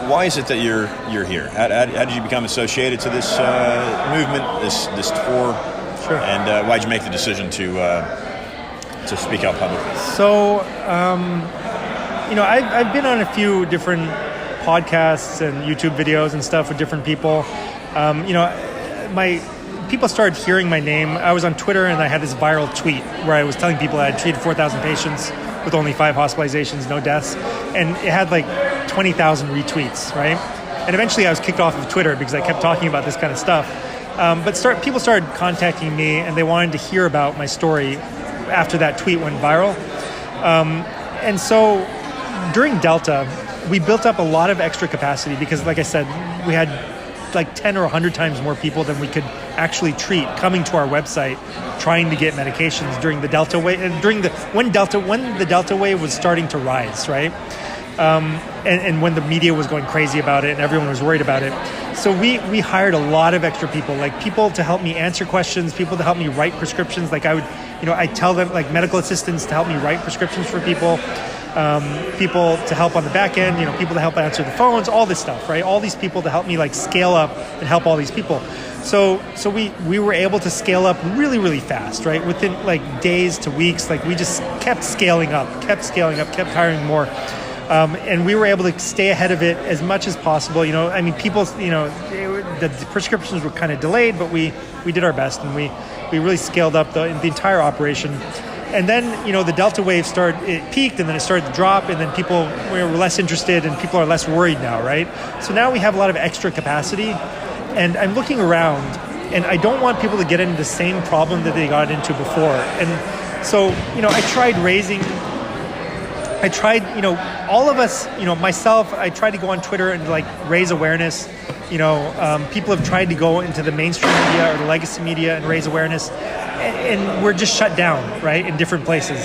Why is it that you're here? How did you become associated to this movement, this tour? Sure. And why did you make the decision to speak out publicly? So, I've been on a few different podcasts and YouTube videos and stuff with different people. My people started hearing my name. I was on Twitter and I had this viral tweet where I was telling people I had treated 4,000 patients with only 5 hospitalizations, no deaths, and it had like 20,000 retweets, right? And eventually I was kicked off of Twitter because I kept talking about this kind of stuff. But people started contacting me and they wanted to hear about my story after that tweet went viral. And so during Delta, we built up a lot of extra capacity because, like I said, we had like 10 or 100 times more people than we could actually treat coming to our website trying to get medications during the Delta wave, when the Delta wave was starting to rise, right? And when the media was going crazy about it and everyone was worried about it. So we hired a lot of extra people, like people to help me answer questions, people to help me write prescriptions. Like I tell them, like medical assistants to help me write prescriptions for people. People to help on the back end, people to help answer the phones, all this stuff, right? All these people to help me like scale up and help all these people. So we were able to scale up really, really fast, right? Within like days to weeks, like we just kept scaling up, kept hiring more. And we were able to stay ahead of it as much as possible. People, the prescriptions were kind of delayed, but we did our best and we really scaled up the entire operation. And then, the Delta wave it peaked and then it started to drop and then people were less interested and people are less worried now, right? So now we have a lot of extra capacity and I'm looking around and I don't want people to get into the same problem that they got into before. And so, I tried, all of us, myself, I tried to go on Twitter and like raise awareness. People have tried to go into the mainstream media or the legacy media and raise awareness. And we're just shut down, right, in different places.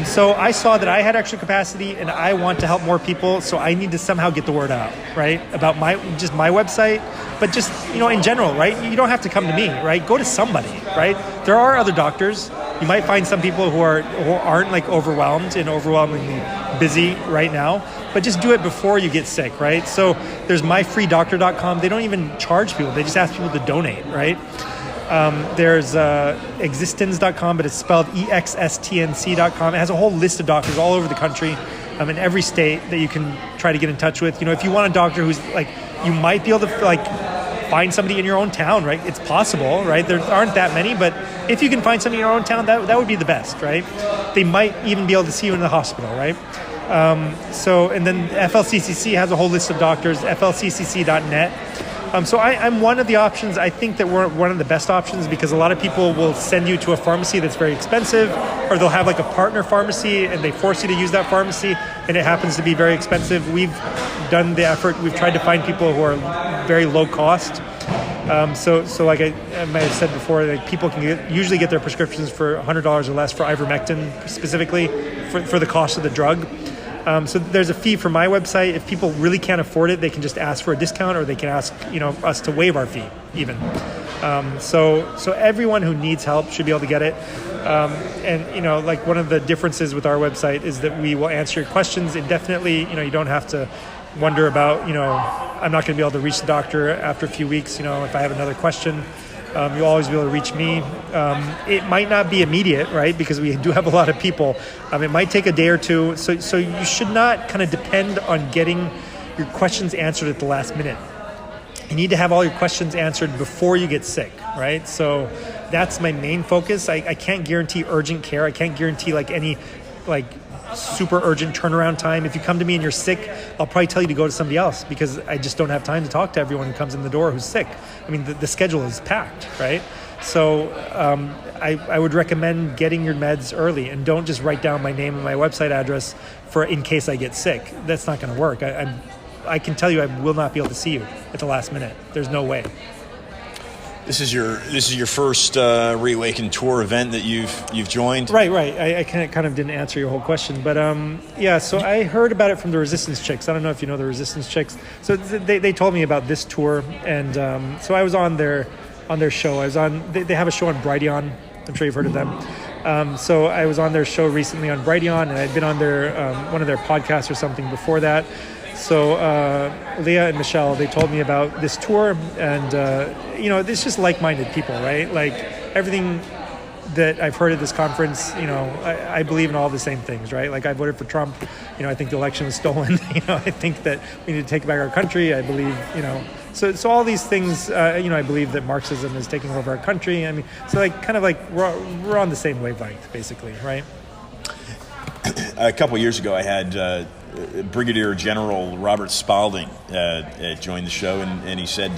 So I saw that I had extra capacity and I want to help more people, so I need to somehow get the word out, right, about my website, but just, in general, right? You don't have to come to me, right? Go to somebody, right? There are other doctors. You might find some people who aren't like overwhelmed and overwhelmingly busy right now, but just do it before you get sick, right? So there's mygotodoc.com. They don't even charge people. They just ask people to donate, right? There's existence.com, but it's spelled EXSTNC.com. It has a whole list of doctors all over the country, in every state that you can try to get in touch with. If you want a doctor who's like, you might be able to like find somebody in your own town, right? It's possible, right? There aren't that many, but if you can find somebody in your own town, that would be the best, right? They might even be able to see you in the hospital, right? And then FLCCC has a whole list of doctors, flccc.net. So I'm one of the options. I think that we're one of the best options because a lot of people will send you to a pharmacy that's very expensive, or they'll have like a partner pharmacy and they force you to use that pharmacy and it happens to be very expensive. We've done the effort. We've tried to find people who are very low cost. So like I might have said before, like people can usually get their prescriptions for $100 or less for ivermectin specifically for the cost of the drug. So there's a fee for my website. If people really can't afford it, they can just ask for a discount or they can ask, us to waive our fee even. So everyone who needs help should be able to get it. And like one of the differences with our website is that we will answer your questions indefinitely. You don't have to wonder about, I'm not going to be able to reach the doctor after a few weeks, if I have another question. You'll always be able to reach me. It might not be immediate, right? Because we do have a lot of people. It might take a day or two. So you should not kind of depend on getting your questions answered at the last minute. You need to have all your questions answered before you get sick, right? So that's my main focus. I can't guarantee urgent care. I can't guarantee like any like super urgent turnaround time. If you come to me and you're sick, I'll probably tell you to go to somebody else because I just don't have time to talk to everyone who comes in the door who's sick. The schedule is packed, right? So I would recommend getting your meds early and don't just write down my name and my website address for in case I get sick. That's not going to work. I can tell you I will not be able to see you at the last minute. There's no way. This is your first Reawaken Tour event that you've joined. Right. I kind of didn't answer your whole question, but yeah. So I heard about it from the Resistance Chicks. I don't know if you know the Resistance Chicks. So they told me about this tour, and so I was on their show. I was on. They have a show on Brighteon. I'm sure you've heard of them. So I was on their show recently on Brighteon, and I'd been on their one of their podcasts or something before that. So Leah and Michelle, they told me about this tour, and it's just like-minded people, right? Like everything that I've heard at this conference, I believe in all the same things, right? Like I voted for Trump. I think the election was stolen. I think that we need to take back our country. I believe, so all these things, I believe that Marxism is taking over our country. I mean, so we're on the same wavelength, basically, right? A couple of years ago, I had Brigadier General Robert Spalding joined the show, and he said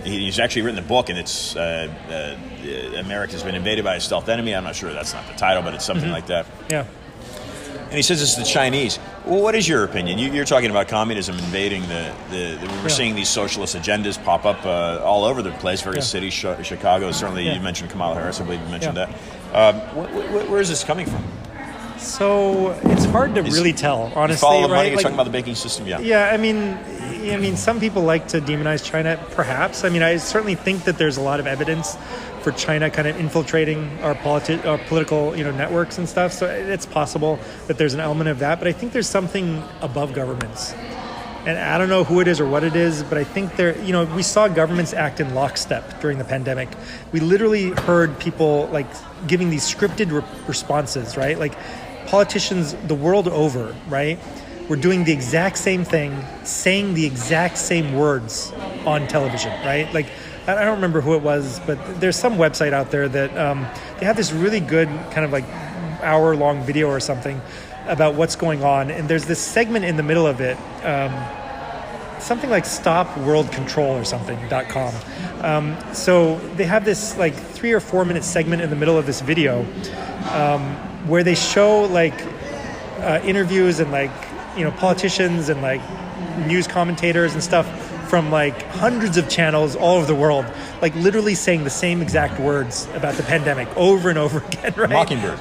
he's actually written a book, and it's America's been invaded by a stealth enemy. I'm not sure that's not the title, but it's something like that. Yeah. And he says it's the Chinese. Well, what is your opinion? You're talking about communism invading we're seeing these socialist agendas pop up all over the place, various cities, Chicago. Certainly, you mentioned Kamala Harris. I believe you mentioned that. Where is this coming from? So it's hard to really tell, honestly. Follow the money. Right? You're talking about the banking system, yeah. Yeah, I mean, some people like to demonize China. Perhaps. I mean, I certainly think that there's a lot of evidence for China kind of infiltrating our political, networks and stuff. So it's possible that there's an element of that. But I think there's something above governments, and I don't know who it is or what it is. But I think we saw governments act in lockstep during the pandemic. We literally heard people like giving these scripted responses, right? Like politicians the world over, right? We're doing the exact same thing, saying the exact same words on television, right? Like, I don't remember who it was, but there's some website out there that they have this really good kind of like hour-long video or something about what's going on. And there's this segment in the middle of it, something like stopworldcontrol or something.com. So they have this like 3 or 4 minute segment in the middle of this video where they show like interviews and like, politicians and like news commentators and stuff from like hundreds of channels all over the world, like literally saying the same exact words about the pandemic over and over again, right? Mockingbird.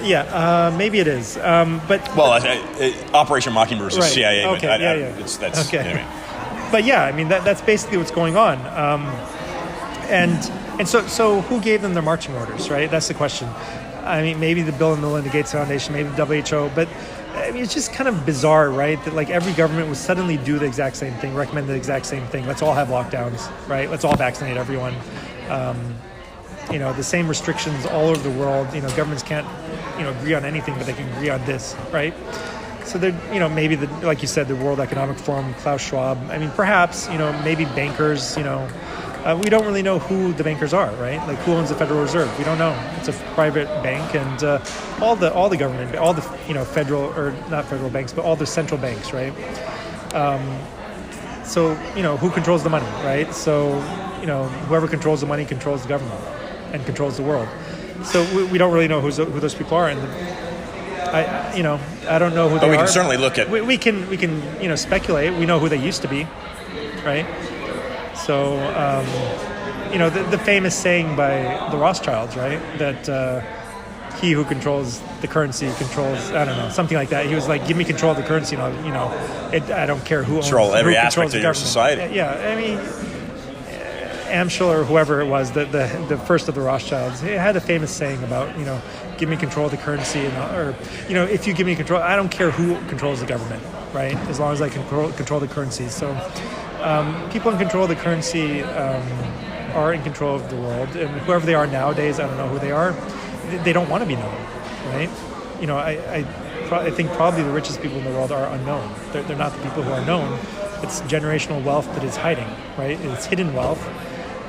Yeah, maybe it is. Operation Mockingbird is CIA. Okay, That's okay. Anyway. But yeah, I mean that's basically what's going on. And so who gave them their marching orders, right? That's the question. I mean, maybe the Bill and Melinda Gates Foundation, maybe the WHO, but I mean, it's just kind of bizarre, right? That like every government would suddenly do the exact same thing, recommend the exact same thing. Let's all have lockdowns, right? Let's all vaccinate everyone. The same restrictions all over the world. Governments can't, agree on anything, but they can agree on this, right? So they're, maybe like you said, the World Economic Forum, Klaus Schwab. I mean, perhaps, maybe bankers, we don't really know who the bankers are, right? Like who owns the Federal Reserve? We don't know. It's a private bank, and all the government, all the federal or not federal banks, but all the central banks, right? So who controls the money, right? So whoever controls the money controls the government and controls the world. So we don't really know who those people are, and I don't know who they are. But we can certainly look at. We can speculate. We know who they used to be, right? So, the famous saying by the Rothschilds, right? That he who controls the currency controls, I don't know, something like that. He was like, give me control of the currency, and I don't care who owns it. Control every aspect of your society. Yeah, I mean, Amschel or whoever it was, the first of the Rothschilds, he had a famous saying about, give me control of the currency, or if you give me control, I don't care who controls the government, right? As long as I control the currency. So people in control of the currency are in control of the world, and whoever they are nowadays, I don't know who they are. They don't want to be known, right? I think probably the richest people in the world are unknown. They're not the people who are known. It's generational wealth that is hiding, right? It's hidden wealth.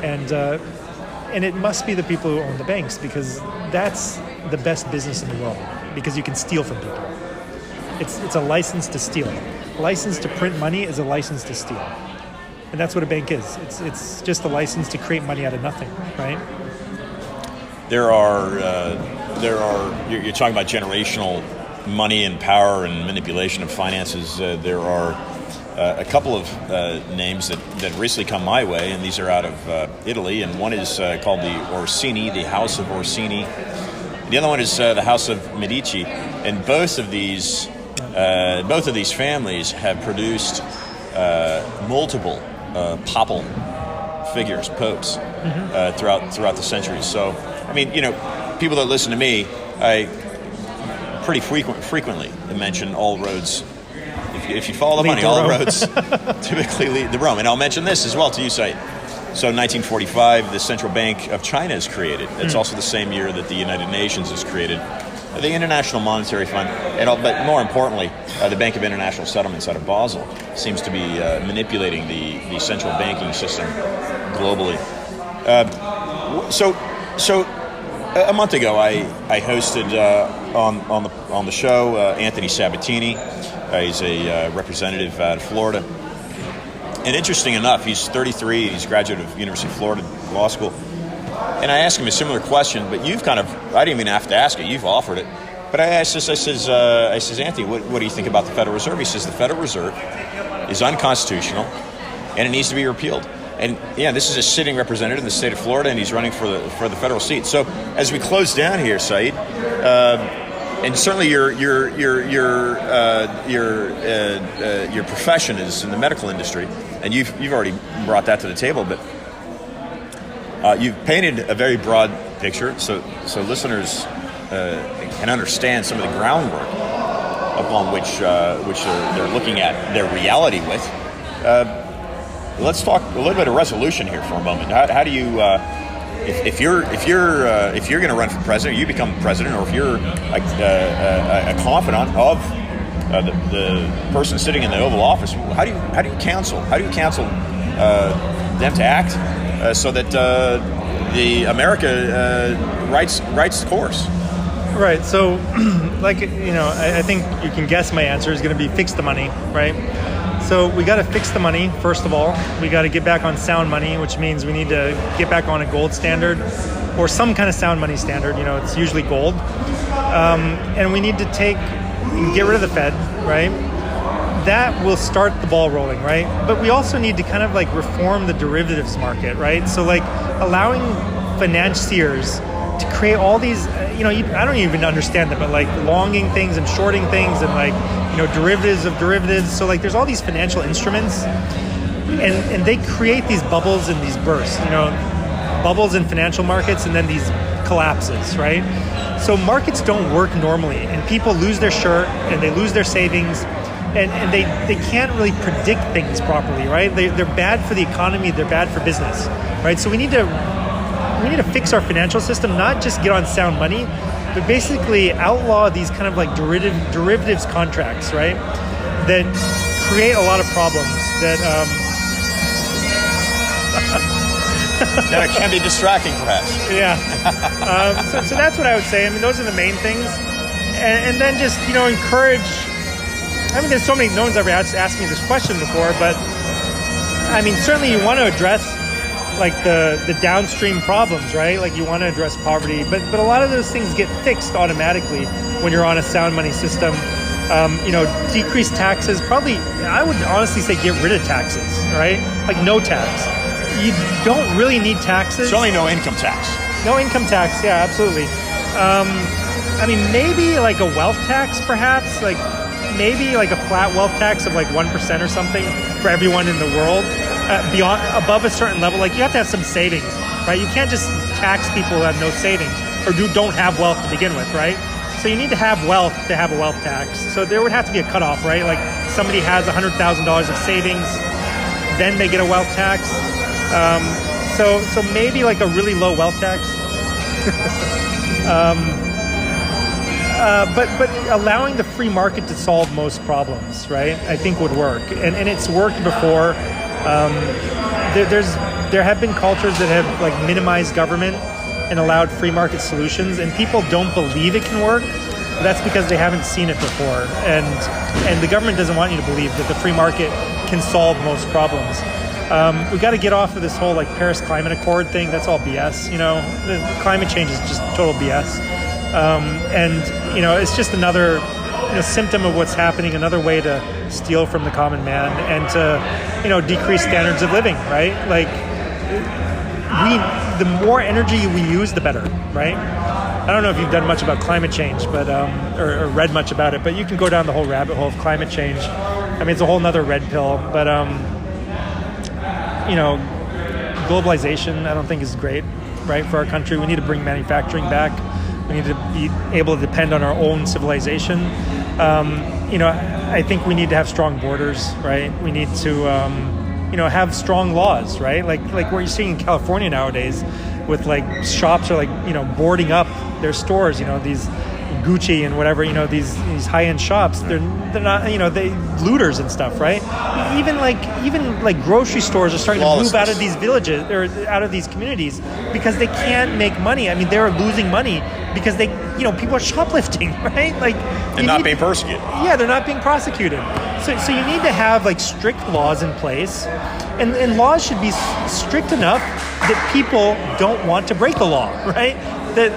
And it must be the people who own the banks, because that's the best business in the world, because you can steal from people. It's a license to steal. A license to print money is a license to steal. And that's what a bank is. It's just a license to create money out of nothing, right? You're talking about generational money and power and manipulation of finances. There are a couple of names that recently come my way, and these are out of Italy. And one is called the Orsini, the House of Orsini. The other one is the House of Medici. And both of these families have produced multiple papal figures, popes, throughout the centuries. So, I mean, people that listen to me, I pretty frequently mention all roads. If you follow the money, all roads typically lead to Rome. And I'll mention this as well to you, Syed. So in 1945, the Central Bank of China is created. It's also the same year that the United Nations is created. The International Monetary Fund, but more importantly, the Bank of International Settlements out of Basel seems to be manipulating the central banking system globally. So a month ago, I hosted on the show Anthony Sabatini. He's a representative out of Florida. And interesting enough, he's 33. He's a graduate of University of Florida Law School. And I asked him a similar question, but I didn't even have to ask it. You've offered it. But I says, Anthony, what do you think about the Federal Reserve? He says the Federal Reserve is unconstitutional and it needs to be repealed. And yeah, this is a sitting representative in the state of Florida, and he's running for the federal seat. So as we close down here, Syed, and certainly your profession is in the medical industry, and you've already brought that to the table, but you've painted a very broad picture, so listeners can understand some of the groundwork upon which they're looking at their reality with. Let's talk a little bit of resolution here for a moment. How do you, if you're going to run for president, you become president, or if you're a confidant of the person sitting in the Oval Office, how do you counsel them to act so that the America writes the course? Right. So, I think you can guess my answer is going to be fix the money, right? So we got to fix the money, first of all. We got to get back on sound money, which means we need to get back on a gold standard or some kind of sound money standard. It's usually gold. And we need to get rid of the Fed, right? That will start the ball rolling, right? But we also need to kind of reform the derivatives market, right? So allowing financiers to create all these, I don't even understand them, but longing things and shorting things and derivatives of derivatives. So there's all these financial instruments, and they create these bubbles and these bursts, bubbles in financial markets, and then these collapses, right? So markets don't work normally, and people lose their shirt and they lose their savings, and they can't really predict things properly, right? They're bad for the economy, they're bad for business, right? So we need to fix our financial system, not just get on sound money, but basically outlaw these kind of derivatives contracts, right? That create a lot of problems that that can be distracting, perhaps. Yeah. So that's what I would say. I mean, those are the main things, and then just encourage. I mean, there's so many. No one's ever asked me this question before, but I mean, certainly you want to address the downstream problems, right? You want to address poverty, but a lot of those things get fixed automatically when you're on a sound money system. Decrease taxes. Probably, I would honestly say get rid of taxes, right? No tax. You don't really need taxes. Certainly no income tax. No income tax, yeah, absolutely. I mean, maybe a wealth tax, perhaps. Maybe a flat wealth tax of 1% or something for everyone in the world. Above a certain level, you have to have some savings, right? You can't just tax people who have no savings or don't have wealth to begin with, right? So you need to have wealth to have a wealth tax. So there would have to be a cutoff, right? Somebody has $100,000 of savings, then they get a wealth tax. So maybe a really low wealth tax. But allowing the free market to solve most problems, right? I think would work, and it's worked before. There have been cultures that have minimized government and allowed free market solutions, and people don't believe it can work. But that's because they haven't seen it before, and the government doesn't want you to believe that the free market can solve most problems. We got to get off of this whole Paris Climate Accord thing. That's all BS. The climate change is just total BS, and it's just another symptom of what's happening, another way to steal from the common man and to, decrease standards of living, right? Like, the more energy we use, the better, right? I don't know if you've done much about climate change, but or read much about it, but you can go down the whole rabbit hole of climate change. I mean, it's a whole nother red pill, but globalization, I don't think is great, right, for our country. We need to bring manufacturing back. We need to be able to depend on our own civilization. I think we need to have strong borders, right? We need to, have strong laws, right? Like what you're seeing in California nowadays, with like shops are like boarding up their stores. These Gucci and whatever, these high-end shops. They're not, they looters and stuff, right? Even like grocery stores are starting to move out of these villages or out of these communities because they can't make money. I mean, they're losing money because people are shoplifting, right? Like, and not being persecuted. Yeah, they're not being prosecuted. So you need to have like strict laws in place, and laws should be strict enough that people don't want to break the law, right? That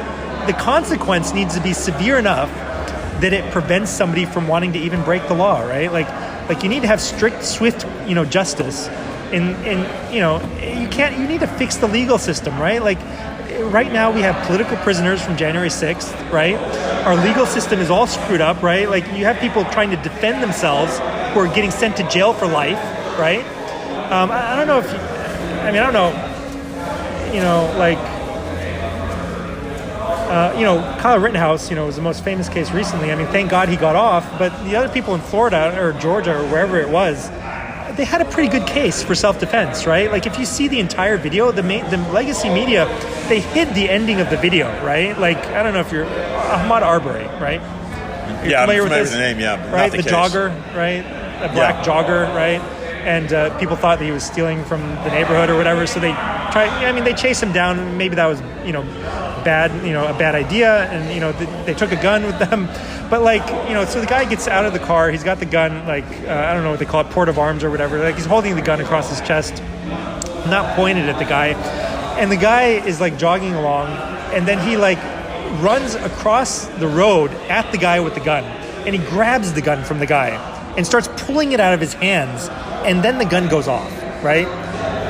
the consequence needs to be severe enough that it prevents somebody from wanting to even break the law, right? Like you need to have strict, swift, justice, and you need to fix the legal system, right? Like, right now we have political prisoners from January 6th, right? Our legal system is all screwed up, right? Like, you have people trying to defend themselves who are getting sent to jail for life, right? I don't know if, I don't know, Kyle Rittenhouse, was the most famous case recently. I mean, thank God he got off, but the other people in Florida or Georgia or wherever it was, they had a pretty good case for self-defense, right? Like, if you see the entire video, the legacy media, they hid the ending of the video, right? Like, I don't know if you're Ahmaud Arbery, right? You're familiar with the name, yeah. Right, the jogger, right? A black jogger, right? And people thought that he was stealing from the neighborhood or whatever, so they they chased him down. Maybe that was, bad, a bad idea, and, they took a gun with them. But, so the guy gets out of the car, he's got the gun, I don't know what they call it, port of arms or whatever. Like, he's holding the gun across his chest, not pointed at the guy. And the guy is, jogging along, and then he, runs across the road at the guy with the gun. And he grabs the gun from the guy and starts pulling it out of his hands, and then the gun goes off, right?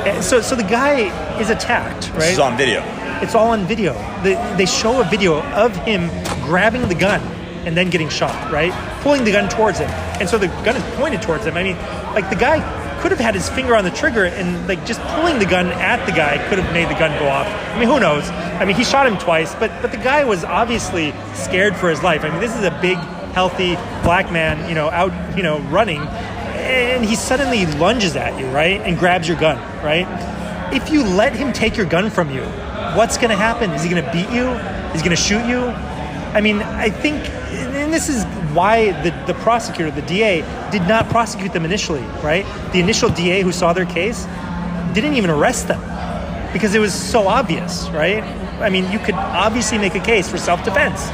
And so the guy is attacked, right? This is on video. It's all on video. They show a video of him grabbing the gun and then getting shot, right? Pulling the gun towards him. And so the gun is pointed towards him. I mean, the guy could have had his finger on the trigger, and just pulling the gun at the guy could have made the gun go off. I mean, who knows? I mean, he shot him twice, but the guy was obviously scared for his life. I mean, this is a big, healthy black man, out, running, and he suddenly lunges at you, right? And grabs your gun, right? If you let him take your gun from you, what's going to happen? Is he going to beat you? Is he going to shoot you? I mean, I think, and this is why the prosecutor, the DA, did not prosecute them initially, right? The initial DA who saw their case didn't even arrest them because it was so obvious, right? I mean, you could obviously make a case for self-defense.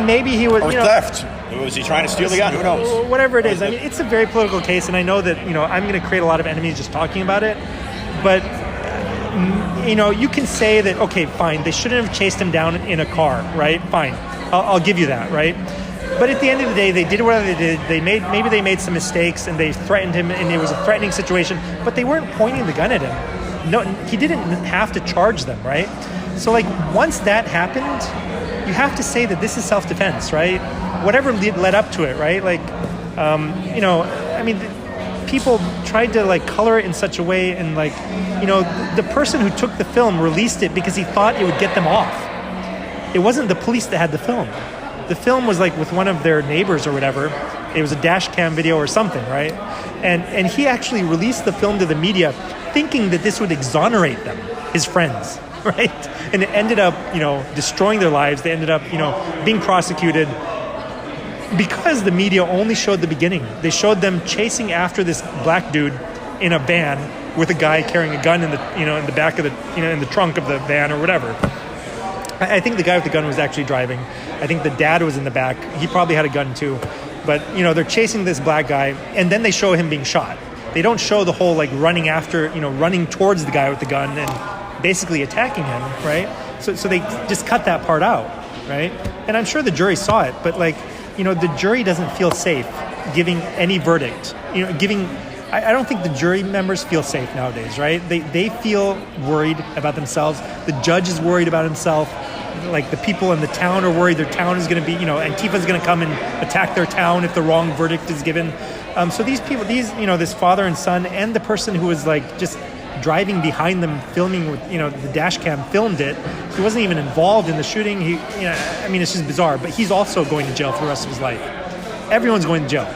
Maybe he was, or theft. Was he trying to steal the gun? Who knows? Whatever it is. I mean, it's a very political case, and I know that, I'm going to create a lot of enemies just talking about it. But, you can say that, okay, fine, they shouldn't have chased him down in a car, right? Fine. I'll give you that, right? But at the end of the day, they did whatever they did. Maybe they made some mistakes, and they threatened him, and it was a threatening situation, but they weren't pointing the gun at him. No, he didn't have to charge them, right? So, once that happened, you have to say that this is self-defense, right? Whatever led up to it, right? People tried to color it in such a way, and the person who took the film released it because he thought it would get them off. It wasn't the police that had the film. The film was with one of their neighbors or whatever. It was a dash cam video or something, right? And he actually released the film to the media thinking that this would exonerate them, his friends, right? And it ended up, destroying their lives. They ended up, being prosecuted because the media only showed the beginning. They showed them chasing after this black dude in a van with a guy carrying a gun in the, in the back of the, in the trunk of the van or whatever. I think the guy with the gun was actually driving. I think the dad was in the back. He probably had a gun too. But, they're chasing this black guy, and then they show him being shot. They don't show the whole, running after, running towards the guy with the gun and basically attacking him, right? So they just cut that part out, right? And I'm sure the jury saw it, but, the jury doesn't feel safe giving any verdict. I don't think the jury members feel safe nowadays, right? They feel worried about themselves. The judge is worried about himself. Like the people in the town are worried their town is going to be, Antifa is going to come and attack their town if the wrong verdict is given. So these people, this father and son, and the person who was like just driving behind them, filming with, the dash cam filmed it. He wasn't even involved in the shooting. It's just bizarre. But he's also going to jail for the rest of his life. Everyone's going to jail.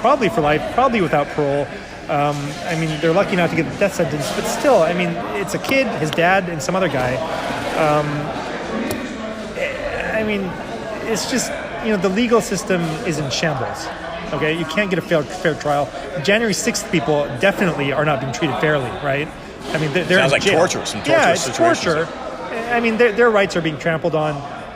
Probably for life, probably without parole. They're lucky not to get the death sentence, but still, it's a kid, his dad, and some other guy. It's just, the legal system is in shambles. Okay, you can't get a fair trial. January 6th people definitely are not being treated fairly, right? They're sounds like jail. torture. Some torturous situations. Torture. Their rights are being trampled on,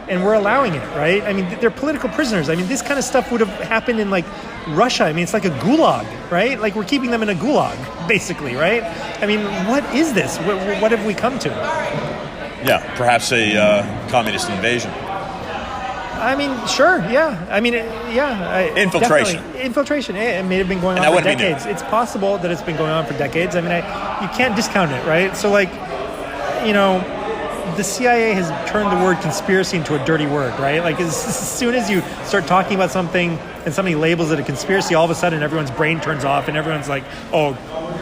and we're allowing it, right? They're political prisoners. This kind of stuff would have happened in like Russia. It's like a gulag, right? Like we're keeping them in a gulag, basically, right? What is this? What have we come to? Yeah, perhaps a communist invasion. Sure, yeah. Infiltration. Infiltration. It may have been going on for decades. It's possible that it's been going on for decades. You can't discount it, right? So, the CIA has turned the word conspiracy into a dirty word, right? Like as soon as you start talking about something and somebody labels it a conspiracy, all of a sudden everyone's brain turns off and everyone's like, oh,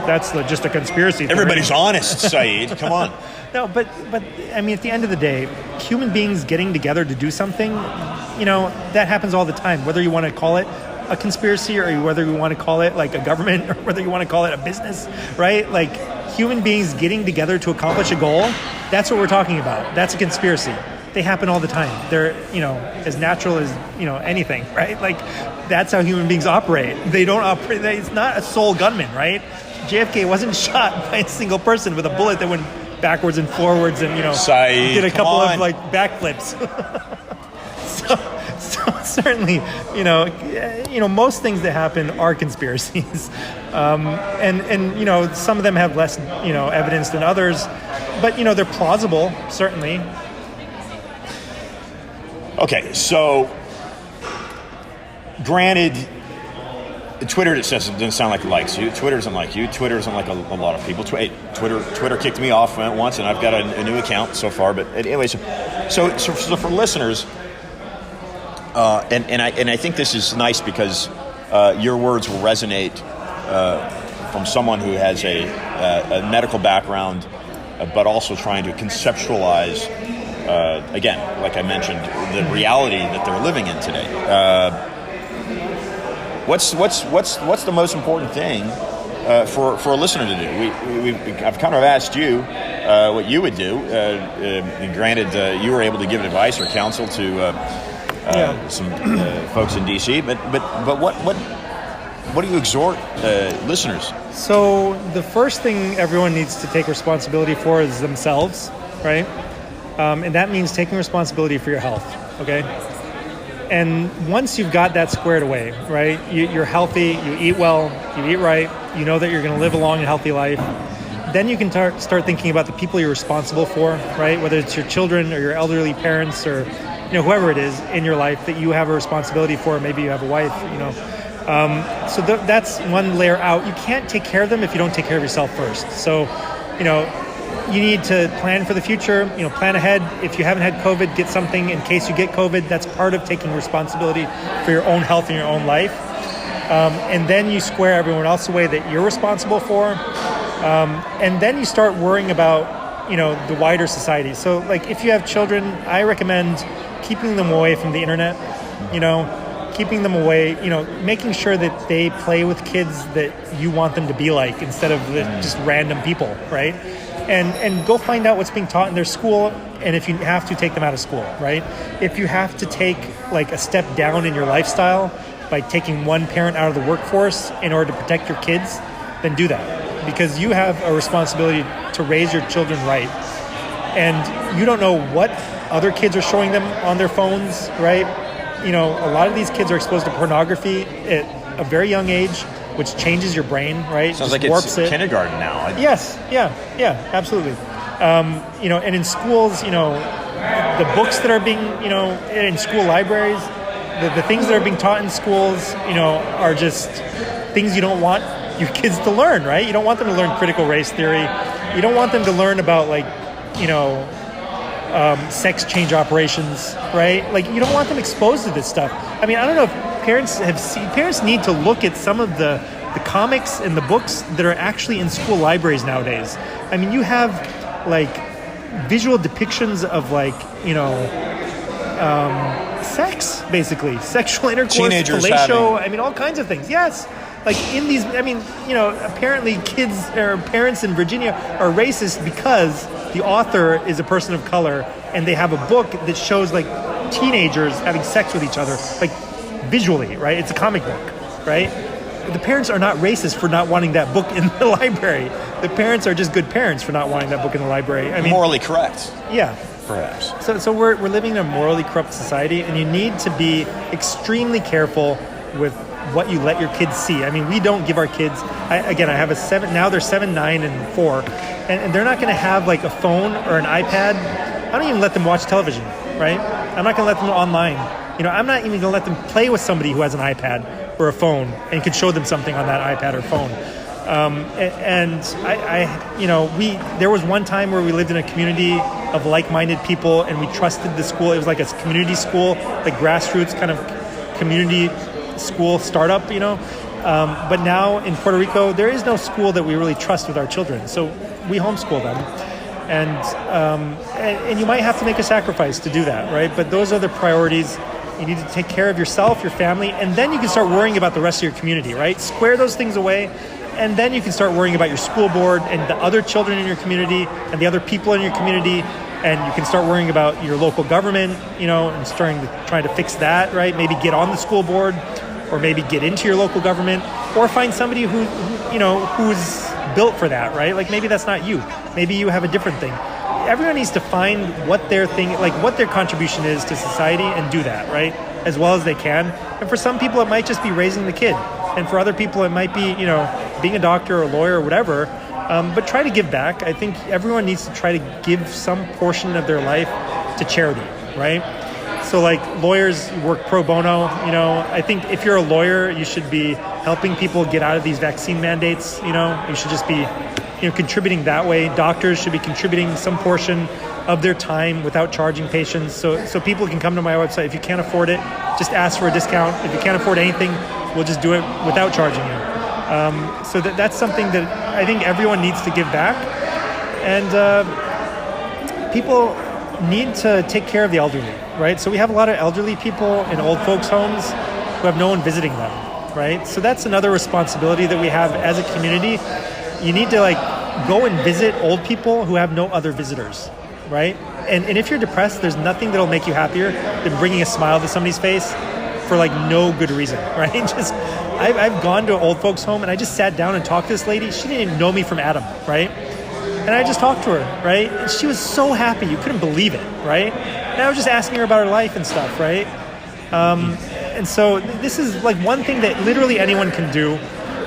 that's just a conspiracy theory. Everybody's honest, Syed. Come on. No, but at the end of the day, human beings getting together to do something, that happens all the time. Whether you want to call it a conspiracy or whether you want to call it like a government or whether you want to call it a business, right? Like human beings getting together to accomplish a goal, that's what we're talking about. That's a conspiracy. They happen all the time. They're, as natural as, anything, right? Like that's how human beings operate. They don't operate. It's not a sole gunman, right? JFK wasn't shot by a single person with a bullet that went backwards and forwards and, Syed, did a couple of like backflips. so certainly, most things that happen are conspiracies. And some of them have less, evidence than others, but, they're plausible, certainly. Okay, so granted, Twitter doesn't sound like it likes you. Twitter doesn't like you. Twitter doesn't like a lot of people. Twitter kicked me off once, and I've got a new account so far. But anyway, so for listeners, and I think this is nice because your words will resonate from someone who has a medical background, but also trying to conceptualize. Again, like I mentioned, the reality that they're living in today. What's the most important thing for a listener to do? I've kind of asked you what you would do. Granted, you were able to give advice or counsel to some folks in DC, but what do you exhort listeners? So the first thing everyone needs to take responsibility for is themselves, right? And that means taking responsibility for your health, okay? And once you've got that squared away, right, you're healthy, you eat well, you eat right, you know that you're going to live a long and healthy life, then you can start thinking about the people you're responsible for, right, whether it's your children or your elderly parents or, whoever it is in your life that you have a responsibility for. Maybe you have a wife, So that's one layer out. You can't take care of them if you don't take care of yourself first. So, you need to plan for the future, plan ahead. If you haven't had COVID, get something in case you get COVID. That's part of taking responsibility for your own health and your own life. And then you square everyone else away that you're responsible for. And then you start worrying about, the wider society. So like if you have children, I recommend keeping them away from the internet, keeping them away, making sure that they play with kids that you want them to be like instead of just random people, right? And go find out what's being taught in their school, and if you have to, take them out of school, right? If you have to take like a step down in your lifestyle by taking one parent out of the workforce in order to protect your kids, then do that. Because you have a responsibility to raise your children right. And you don't know what other kids are showing them on their phones, right? A lot of these kids are exposed to pornography at a very young age, which changes your brain, right? Sounds like it's kindergarten now. Yes, yeah, absolutely. And in schools, the books that are being, in school libraries, the things that are being taught in schools, are just things you don't want your kids to learn, right? You don't want them to learn critical race theory. You don't want them to learn about sex change operations, right? Like, you don't want them exposed to this stuff. I mean, I don't know if parents need to look at some of the comics and the books that are actually in school libraries nowadays. I mean, you have visual depictions of sex, basically, sexual intercourse, teenagers fellatio, I mean, all kinds of things. Yes. In these, apparently kids or parents in Virginia are racist because the author is a person of color and they have a book that shows teenagers having sex with each other, visually, right? It's a comic book, right? The parents are not racist for not wanting that book in the library. The parents are just good parents for not wanting that book in the library. I mean, morally correct. Yeah. Perhaps. So we're living in a morally corrupt society, and you need to be extremely careful with what you let your kids see. I mean, we don't give our kids, I have a 7, now they're 7, 9, and 4, and they're not going to have a phone or an iPad. I don't even let them watch television, right? I'm not going to let them go online. I'm not even going to let them play with somebody who has an iPad or a phone and could show them something on that iPad or phone. There was one time where we lived in a community of like-minded people, and we trusted the school. It was like a community school, grassroots kind of community school startup, but now in Puerto Rico there is no school that we really trust with our children, so we homeschool them, and you might have to make a sacrifice to do that, right? But those are the priorities. You need to take care of yourself, your family, and then you can start worrying about the rest of your community, right? Square those things away, and then you can start worrying about your school board and the other children in your community and the other people in your community. And you can start worrying about your local government, and trying to fix that, right? Maybe get on the school board, or maybe get into your local government, or find somebody who's built for that, right? Maybe that's not you. Maybe you have a different thing. Everyone needs to find what their thing, what their contribution is to society, and do that, right? As well as they can. And for some people, it might just be raising the kid. And for other people, it might be, being a doctor or a lawyer or whatever. But try to give back. I think everyone needs to try to give some portion of their life to charity, right? So lawyers work pro bono, I think if you're a lawyer, you should be helping people get out of these vaccine mandates, you should just be, contributing that way. Doctors should be contributing some portion of their time without charging patients. So people can come to my website. If you can't afford it, just ask for a discount. If you can't afford anything, we'll just do it without charging you. So that's something that I think everyone needs to give back. And people need to take care of the elderly, right? So we have a lot of elderly people in old folks' homes who have no one visiting them, right? So that's another responsibility that we have as a community. You need to go and visit old people who have no other visitors, right? And if you're depressed, there's nothing that'll make you happier than bringing a smile to somebody's face for no good reason, right? I've gone to an old folks home and I just sat down and talked to this lady. She didn't even know me from Adam, right? And I just talked to her, right? And she was so happy. You couldn't believe it, right? And I was just asking her about her life and stuff, right? And so this is one thing that literally anyone can do.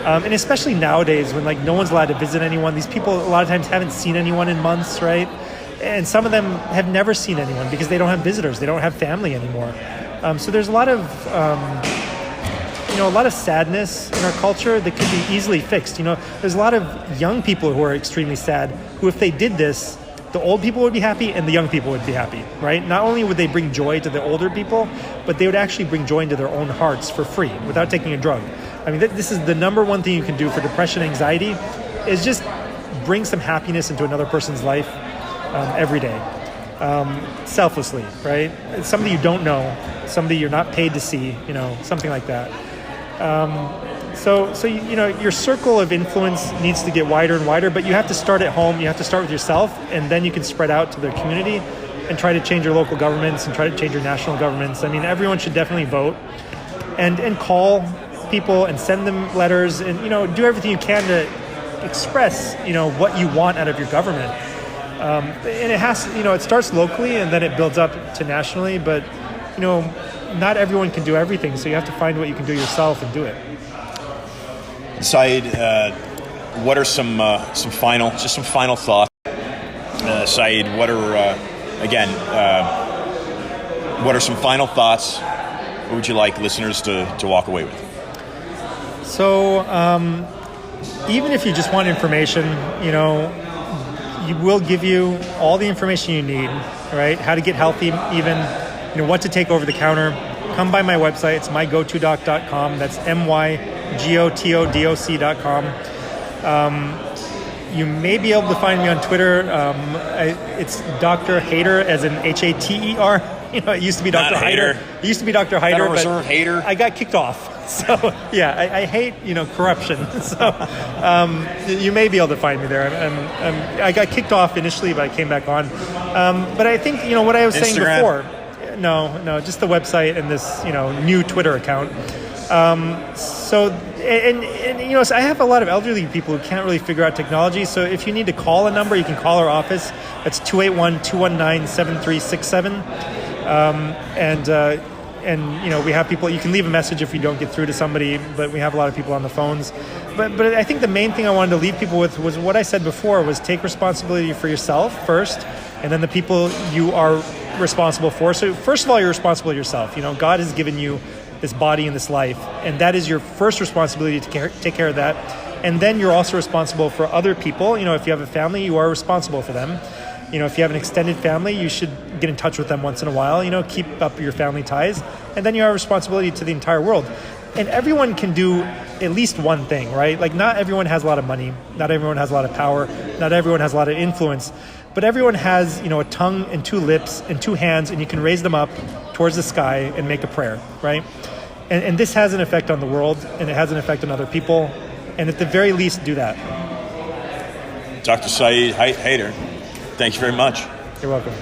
And especially nowadays when no one's allowed to visit anyone. These people a lot of times haven't seen anyone in months, right? And some of them have never seen anyone because they don't have visitors. They don't have family anymore. So there's a lot of sadness in our culture that could be easily fixed. There's a lot of young people who are extremely sad who, if they did this, the old people would be happy and the young people would be happy, right? Not only would they bring joy to the older people, but they would actually bring joy into their own hearts for free without taking a drug. I mean, this is the number one thing you can do for depression, anxiety, is just bring some happiness into another person's life every day. Selflessly, right? It's somebody you don't know, somebody you're not paid to see, something like that. So your circle of influence needs to get wider and wider, but you have to start at home. You have to start with yourself, and then you can spread out to the community and try to change your local governments and try to change your national governments. I mean, everyone should definitely vote and call people and send them letters and, do everything you can to express, what you want out of your government. And it has, it starts locally and then it builds up to nationally, but, not everyone can do everything. So you have to find what you can do yourself and do it. Syed, what are some final thoughts Syed, what are what are some final thoughts? What would you like listeners to walk away with? So, even if you just want information, we'll give you all the information you need, right? How to get healthy, even, what to take over the counter. Come by my website. It's mygotodoc.com. That's mygotodoc.com. You may be able to find me on Twitter. It's Dr. Haider, as in Hater. It used to be Dr. Haider. It used to be Dr. Haider, but Haider. I got kicked off. So yeah, I hate corruption. So you may be able to find me there. I got kicked off initially, but I came back on. But I think what I was saying before. No, just the website and this new Twitter account. So I have a lot of elderly people who can't really figure out technology. So if you need to call a number, you can call our office. That's 281-219-7367. And we have people. You can leave a message if you don't get through to somebody, but we have a lot of people on the phones. But I think the main thing I wanted to leave people with was what I said before: was take responsibility for yourself first, and then the people you are responsible for. So first of all, you're responsible to yourself. God has given you this body and this life, and that is your first responsibility to take care of that. And then you're also responsible for other people. If you have a family, you are responsible for them. If you have an extended family, you should get in touch with them once in a while, keep up your family ties. And then you have a responsibility to the entire world. And everyone can do at least one thing, right? Like, not everyone has a lot of money. Not everyone has a lot of power. Not everyone has a lot of influence. But everyone has, a tongue and two lips and two hands, and you can raise them up towards the sky and make a prayer, right? And this has an effect on the world, and it has an effect on other people. And at the very least, do that. Dr. Syed Haider, thank you very much. You're welcome.